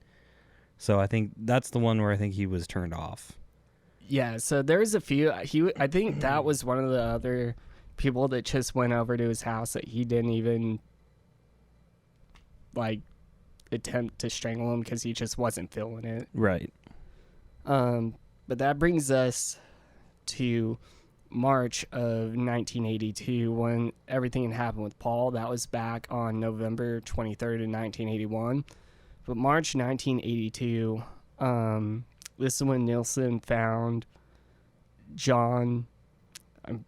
So I think that's the one where I think he was turned off. Yeah, so there's a few. I think that was one of the other people that just went over to his house that he didn't even like attempt to strangle him because he just wasn't feeling it. Right. But that brings us to March of 1982 when everything had happened with Paul. That was back on November 23rd of 1981. But March 1982, this is when Nilsen found John, I'm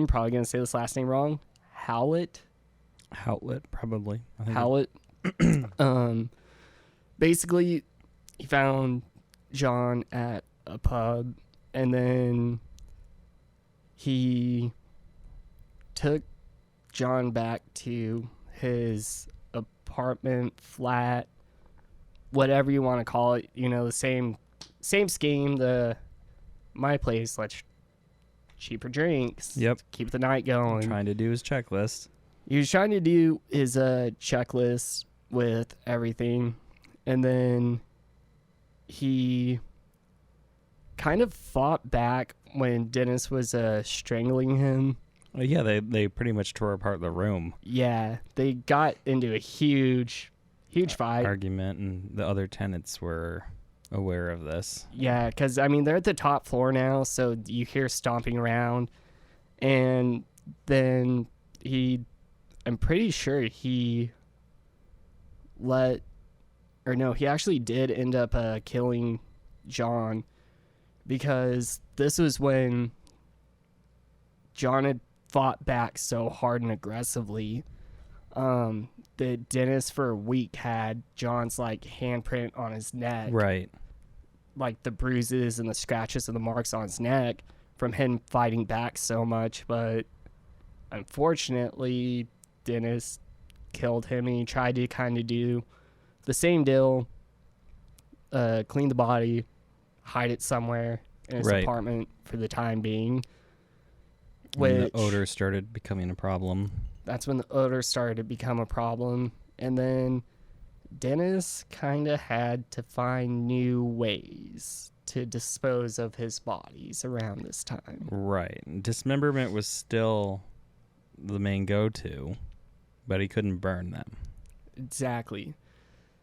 probably going to say this last name wrong, Howlett, probably. I think Howlett. Basically, he found John at a pub, and then he took John back to his apartment, flat, whatever you want to call it. You know, the same scheme. My place, let's cheaper drinks. Yep. Keep the night going. Trying to do his checklist. He was trying to do his checklist with everything, and then he kind of fought back when Dennis was strangling him. Yeah, they pretty much tore apart the room. Yeah, they got into a huge fight. Argument, and the other tenants were aware of this. Yeah, because, I mean, they're at the top floor now, so you hear stomping around, and then I'm pretty sure he actually did end up killing John, because this was when John had fought back so hard and aggressively that Dennis for a week had John's like handprint on his neck, Right. like the bruises and the scratches and the marks on his neck from him fighting back so much. But unfortunately, Dennis killed him, and he tried to kind of do the same deal, clean the body, hide it somewhere in his Right. apartment for the time being. When Which the odor started becoming a problem. that's when the odor started to become a problem. And then Dennis kind of had to find new ways to dispose of his bodies around this time. Right. Dismemberment was still the main go-to, but he couldn't burn them. Exactly.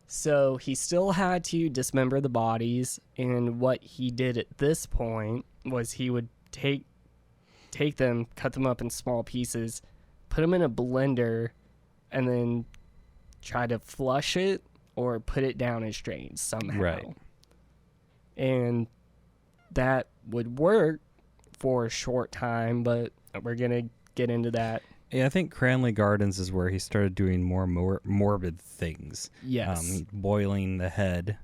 So he still had to dismember the bodies, and what he did at this point was he would take them, cut them up in small pieces, put them in a blender, and then try to flush it or put it down as drains somehow. Right. And that would work for a short time, but we're going to get into that. Yeah, I think Cranley Gardens is where he started doing more morbid things. Yes. Boiling the head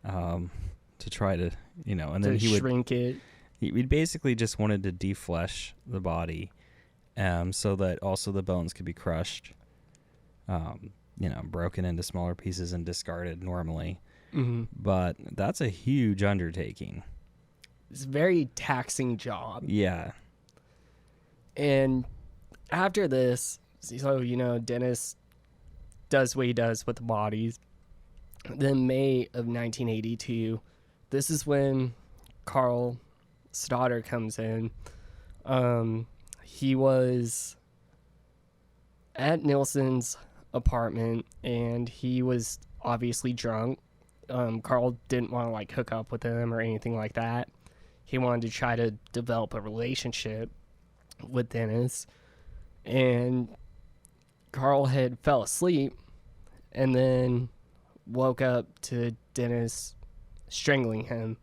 to try to, and then to he would shrink it. He basically just wanted to deflesh the body, so that also the bones could be crushed, broken into smaller pieces and discarded normally. Mm-hmm. But that's a huge undertaking. It's a very taxing job. Yeah. And after this, so, Dennis does what he does with the bodies. Then May of 1982, this is when Carl Stoddard comes in. He was at Nilsen's apartment, and he was obviously drunk. Carl didn't want to hook up with him or anything like that. He wanted to try to develop a relationship with Dennis, and Carl had fell asleep and then woke up to Dennis strangling him.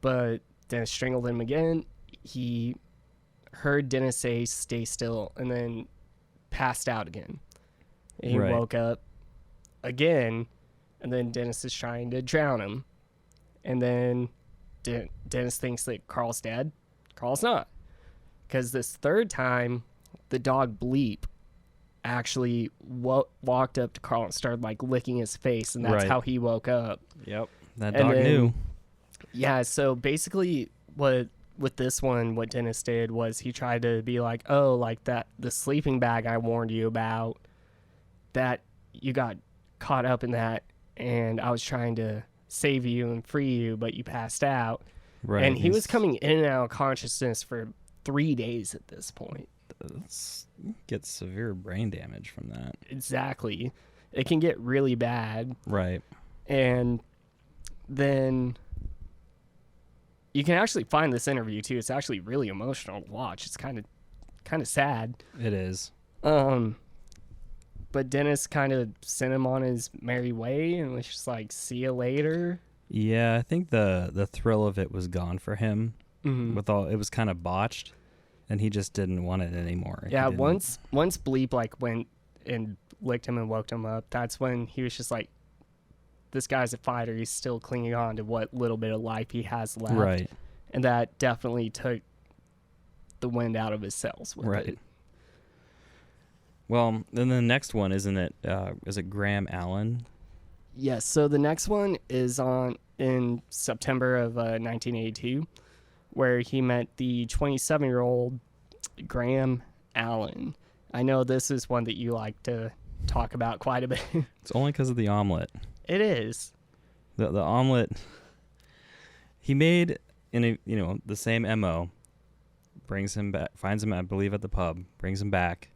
But Dennis strangled him again. He heard Dennis say, "Stay still," and then passed out again. And he Right. woke up again, and then Dennis is trying to drown him. And then Dennis thinks that Carl's dead. Carl's not. Because this third time, the dog Bleep actually walked up to Carl and started licking his face, and that's Right. how he woke up. Yep. That And dog then- knew. Yeah, so basically what with this one, what Dennis did was he tried to be like, oh, like that, the sleeping bag I warned you about, that you got caught up in that, and I was trying to save you and free you, but you passed out. Right. And he was coming in and out of consciousness for 3 days at this point. Gets severe brain damage from that. Exactly. It can get really bad. Right. And then you can actually find this interview too. It's actually really emotional to watch. It's kind of sad. It is. But Dennis kind of sent him on his merry way and was just like, see you later. Yeah, I think the thrill of it was gone for him. Mm-hmm. It was kind of botched, and he just didn't want it anymore. Yeah, once Bleep like went and licked him and woke him up, that's when he was just like, this guy's a fighter. He's still clinging on to what little bit of life he has left. Right. And that definitely took the wind out of his sails with Right. it. Well, then the next one, isn't it? Is it Graham Allen? Yes, so the next one is in September of 1982, where he met the 27-year-old Graham Allen. I know this is one that you like to talk about quite a bit. It's only because of the omelet. It is. The omelet. He made the same MO. Brings him back. Finds him, I believe, at the pub. Brings him back.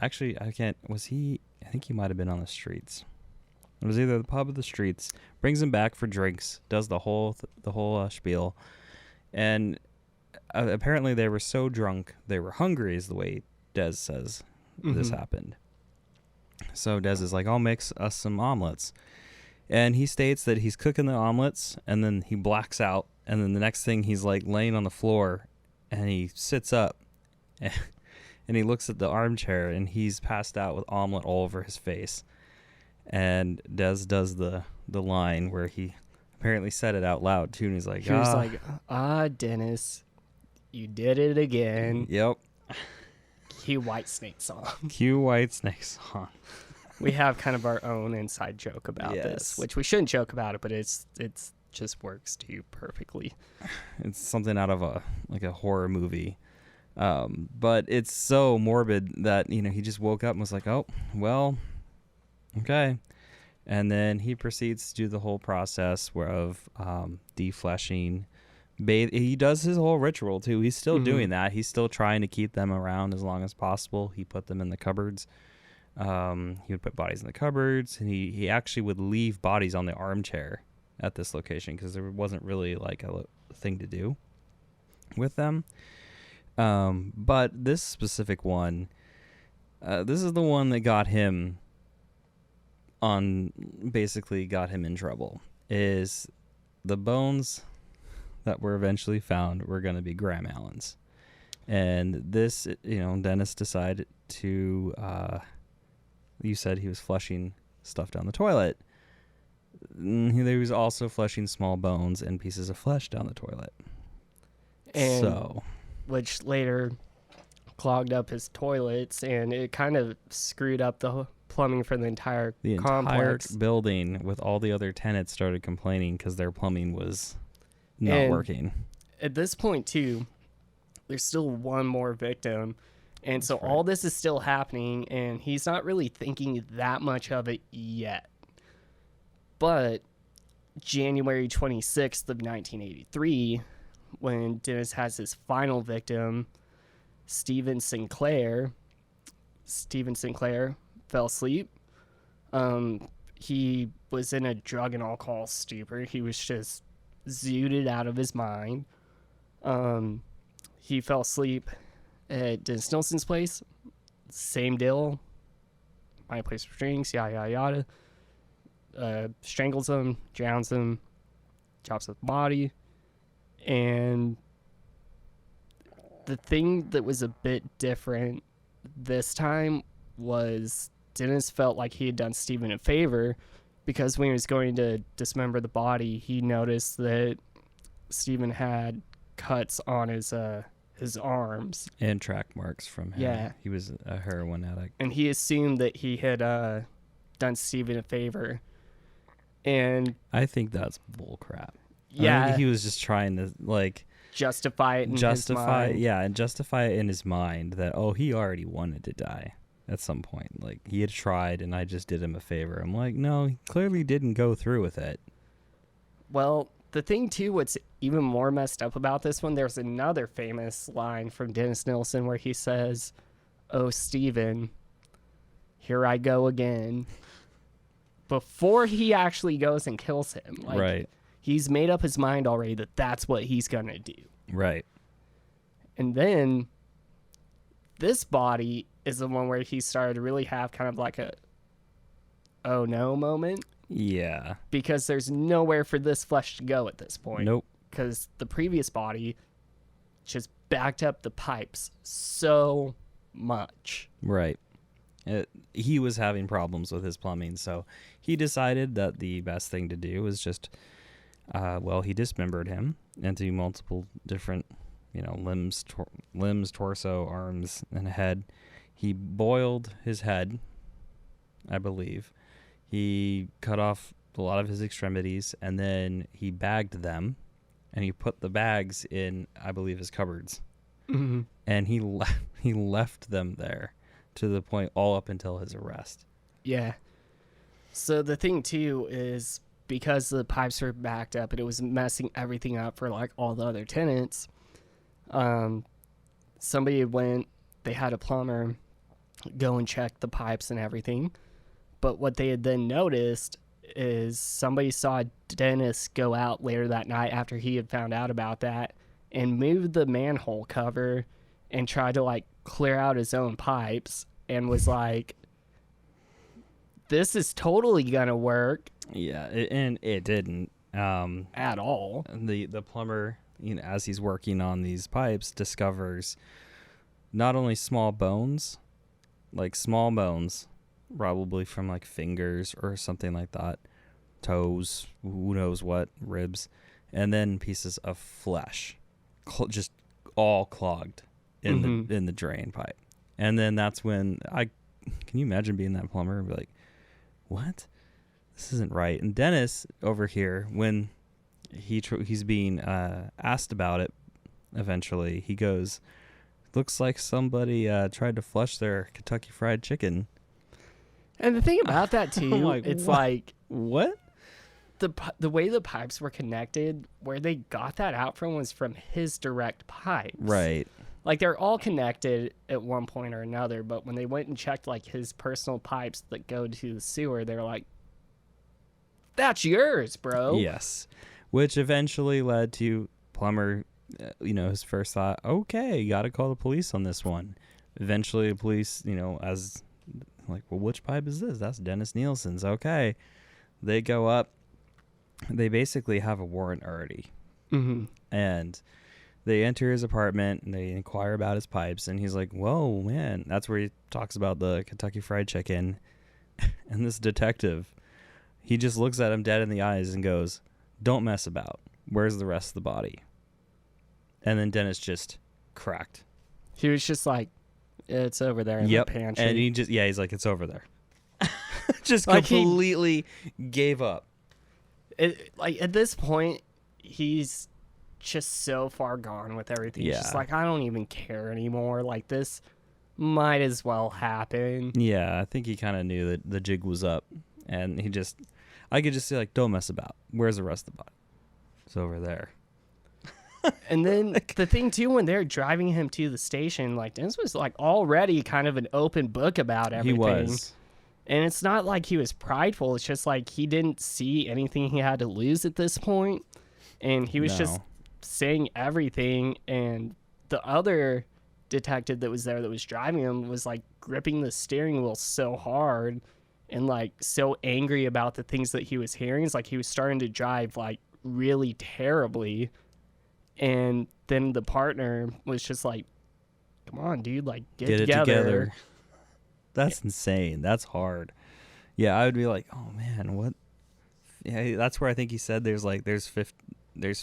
Actually, I can't. Was he? I think he might have been on the streets. It was either the pub or the streets. Brings him back for drinks. Does the whole spiel, and apparently they were so drunk they were hungry, is the way Des says this happened. So Des is like, I'll mix us some omelets, and he states that he's cooking the omelets, and then he blacks out, and then the next thing he's like laying on the floor, and he sits up. And he looks at the armchair, and he's passed out with omelet all over his face. And Des does the line where he apparently said it out loud, too. And he's like, He was like, Dennis, you did it again. Yep. Cue Whitesnake song. Cue Whitesnake song. We have kind of our own inside joke about this, which we shouldn't joke about it, but it's just works too perfectly. It's something out of a horror movie. But it's so morbid that, he just woke up and was like, oh, well, okay. And then he proceeds to do the whole process of defleshing. He does his whole ritual, too. He's still doing that. He's still trying to keep them around as long as possible. He put them in the cupboards. He would put bodies in the cupboards, and he actually would leave bodies on the armchair at this location because there wasn't really like a thing to do with them. But this specific one, this is the one that got him in trouble. Is the bones that were eventually found were going to be Graham Allen's. And this, Dennis decided to, you said he was flushing stuff down the toilet. He was also flushing small bones and pieces of flesh down the toilet. Which later clogged up his toilets, and it kind of screwed up the plumbing for the entire complex. Entire building with all the other tenants started complaining because their plumbing was not working. At this point, too, there's still one more victim, and so all this is still happening, and he's not really thinking that much of it yet. But January 26th of 1983... when Dennis has his final victim, Stephen Sinclair fell asleep. He was in a drug and alcohol stupor. He was just zooted out of his mind. He fell asleep at Dennis Nilsen's place. Same deal. My place for drinks, yada, yada, yada. Strangles him, drowns him, chops up the body. And the thing that was a bit different this time was Dennis felt like he had done Stephen a favor, because when he was going to dismember the body, he noticed that Stephen had cuts on his arms. And track marks from him. Yeah. He was a heroin addict. And he assumed that he had done Stephen a favor. And I think that's bull crap. yeah. I think he was just trying to, justify it in his mind. Yeah, and justify it in his mind that, oh, he already wanted to die at some point. Like, he had tried and I just did him a favor. I'm like, no, he clearly didn't go through with it. Well, the thing too, what's even more messed up about this one, there's another famous line from Dennis Nilsen where he says, "Oh, Steven, here I go again." Before he actually goes and kills him. Like, right. He's made up his mind already that that's what he's going to do. Right. And then this body is the one where he started to really have kind of like a oh no moment. Yeah. Because there's nowhere for this flesh to go at this point. Nope. Because the previous body just backed up the pipes so much. Right. He was having problems with his plumbing, so he decided that the best thing to do was just, he dismembered him into multiple different, limbs, torso, arms, and head. He boiled his head, I believe. He cut off a lot of his extremities, and then he bagged them, and he put the bags in, I believe, his cupboards. Mm-hmm. And he left them there to the point all up until his arrest. Yeah. So the thing, too, is because the pipes were backed up and it was messing everything up for, like, all the other tenants, somebody went, they had a plumber go and check the pipes and everything. But what they had then noticed is somebody saw Dennis go out later that night after he had found out about that and moved the manhole cover and tried to, like, clear out his own pipes and was like, this is totally gonna work. Yeah, and it didn't at all. The plumber, as he's working on these pipes, discovers not only small bones, probably from like fingers or something like that, toes, who knows what, ribs, and then pieces of flesh, just all clogged in the drain pipe. And then that's when can you imagine being that plumber and be like, what? This isn't right. And Dennis over here, when he's being asked about it, eventually he goes, looks like somebody tried to flush their Kentucky Fried Chicken. And the thing about that too, like, it's what? like What? the way the pipes were connected, where they got that out from was from his direct pipes. Right. Like, they're all connected at one point or another, but when they went and checked, like, his personal pipes that go to the sewer, they were like, that's yours, bro. Yes. Which eventually led to plumber, his first thought, okay, got to call the police on this one. Eventually, the police, as, like, well, which pipe is this? That's Dennis Nielsen's. Okay. They go up. They basically have a warrant already. Mm-hmm. And they enter his apartment and they inquire about his pipes, and he's like, whoa, man. That's where he talks about the Kentucky Fried Chicken. And this detective, he just looks at him dead in the eyes and goes, don't mess about. Where's the rest of the body? And then Dennis just cracked. He was just like, it's over there in the pantry. And he's like, it's over there. Just like completely gave up. At this point, he's just so far gone with everything. Yeah. He's just like, I don't even care anymore. Like, this might as well happen. Yeah, I think he kind of knew that the jig was up, and I could just say, like, don't mess about. Where's the rest of the body? It's over there. And then the thing too, when they're driving him to the station, like, Dennis was like already kind of an open book about everything. He was. And it's not like he was prideful. It's just like he didn't see anything he had to lose at this point. And he was just saying everything. And the other detective that was there that was driving him was like gripping the steering wheel so hard and like so angry about the things that he was hearing. It's like he was starting to drive like really terribly. And then the partner was just like, come on, dude, like get it together. That's insane. That's hard. Yeah, I would be like, oh man, what? Yeah, that's where I think he said there's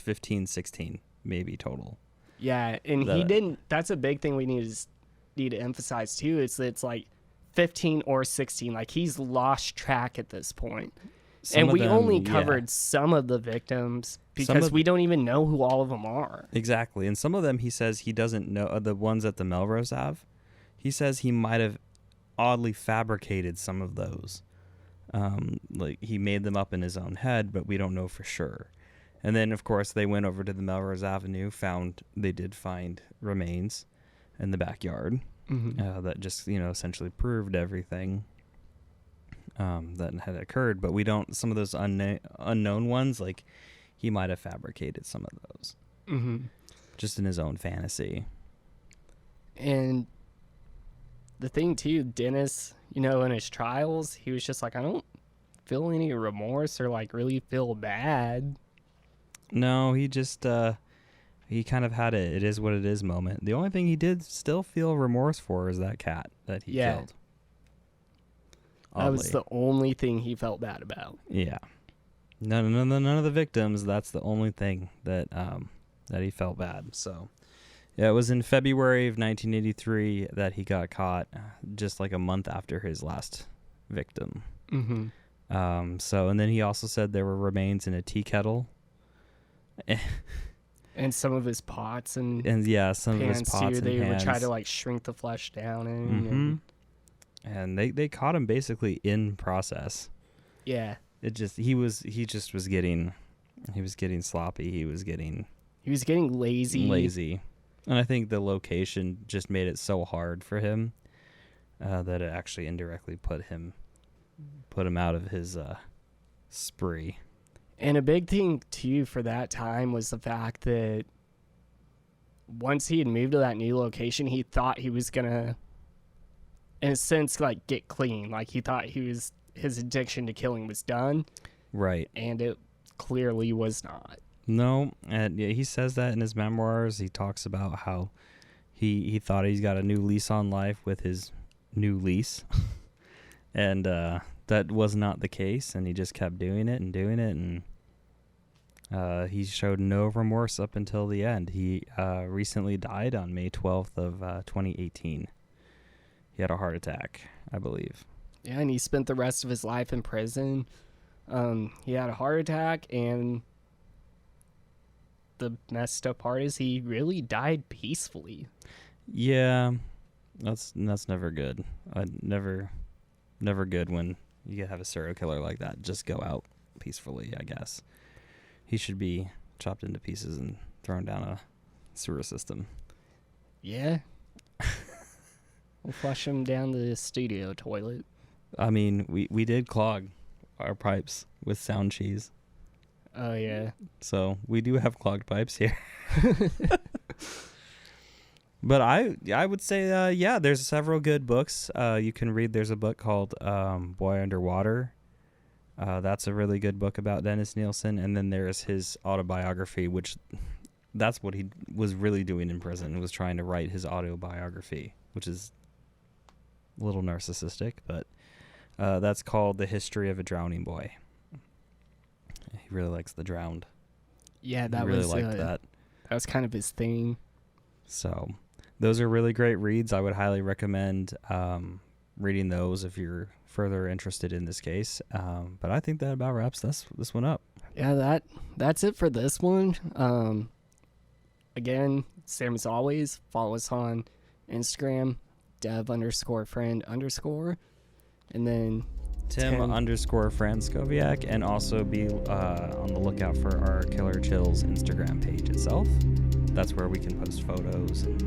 15, 16 maybe total. Yeah, and he didn't. That's a big thing we need to emphasize too. Is that it's like 15 or 16. Like, he's lost track at this point. And we only covered some of the victims because we don't even know who all of them are. Exactly. And some of them, he says he doesn't know, the ones at the Melrose Ave, he says he might have oddly fabricated some of those. Like he made them up in his own head, but we don't know for sure. And then, of course, they went over to the Melrose Avenue, they did find remains in the backyard that just, essentially proved everything that had occurred. But we don't, some of those unknown ones, like he might have fabricated some of those just in his own fantasy. And the thing, too, Dennis, in his trials, he was just like, I don't feel any remorse or, like, really feel bad. No, he just, he kind of had it is what it is moment. The only thing he did still feel remorse for is that cat that he killed. Oddly. That was the only thing he felt bad about. Yeah. None of the victims, that's the only thing that he felt bad. So, yeah, it was in February of 1983 that he got caught, just like a month after his last victim. So, and then he also said there were remains in a tea kettle. And some of his pots and some of his pots too. They and would pans. try to like shrink the flesh down in. And they caught him basically in process. Yeah. It just he was getting sloppy. He was getting lazy. And I think the location just made it so hard for him that it actually indirectly put him out of his spree. And a big thing, too, for that time was the fact that once he had moved to that new location, he thought he was going to, in a sense, like, get clean. Like, he thought his addiction to killing was done. Right. And it clearly was not. No, and he says that in his memoirs. He talks about how he thought he's got a new lease on life with his new lease. And that was not the case, and he just kept doing it, and he showed no remorse up until the end. He recently died on May 12th of 2018. He had a heart attack, I believe. Yeah, and he spent the rest of his life in prison. He had a heart attack, and the messed up part is he really died peacefully. Yeah, that's never good. Never good when you have a serial killer like that just go out peacefully, I guess. He should be chopped into pieces and thrown down a sewer system. Yeah. We'll flush him down the studio toilet. I mean, we did clog our pipes with sound cheese. Oh, yeah. So we do have clogged pipes here. But I would say, there's several good books you can read. There's a book called Boy Underwater. That's a really good book about Dennis Nilsen. And then there's his autobiography, which that's what he was really doing in prison, was trying to write his autobiography, which is a little narcissistic, but that's called The History of a Drowning Boy. He really likes the drowned. Yeah, that really was liked that. That was kind of his thing. So those are really great reads. I would highly recommend reading those if you're further interested in this case. But I think that about wraps this one up. Yeah, that's it for this one. Again, same as always, follow us on Instagram, dev_friend_, and then Tim_Franskowiak, and also be on the lookout for our Killer Chills Instagram page itself. That's where we can post photos and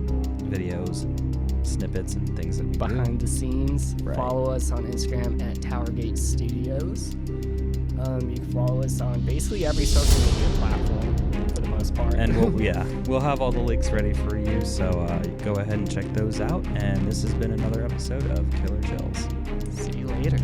videos and snippets and things that we behind do. The scenes. Right. Follow us on Instagram at Towergate Studios. You can follow us on basically every social media platform for the most part. And we'll have all the links ready for you, so go ahead and check those out. And this has been another episode of Killer Chills. See you later.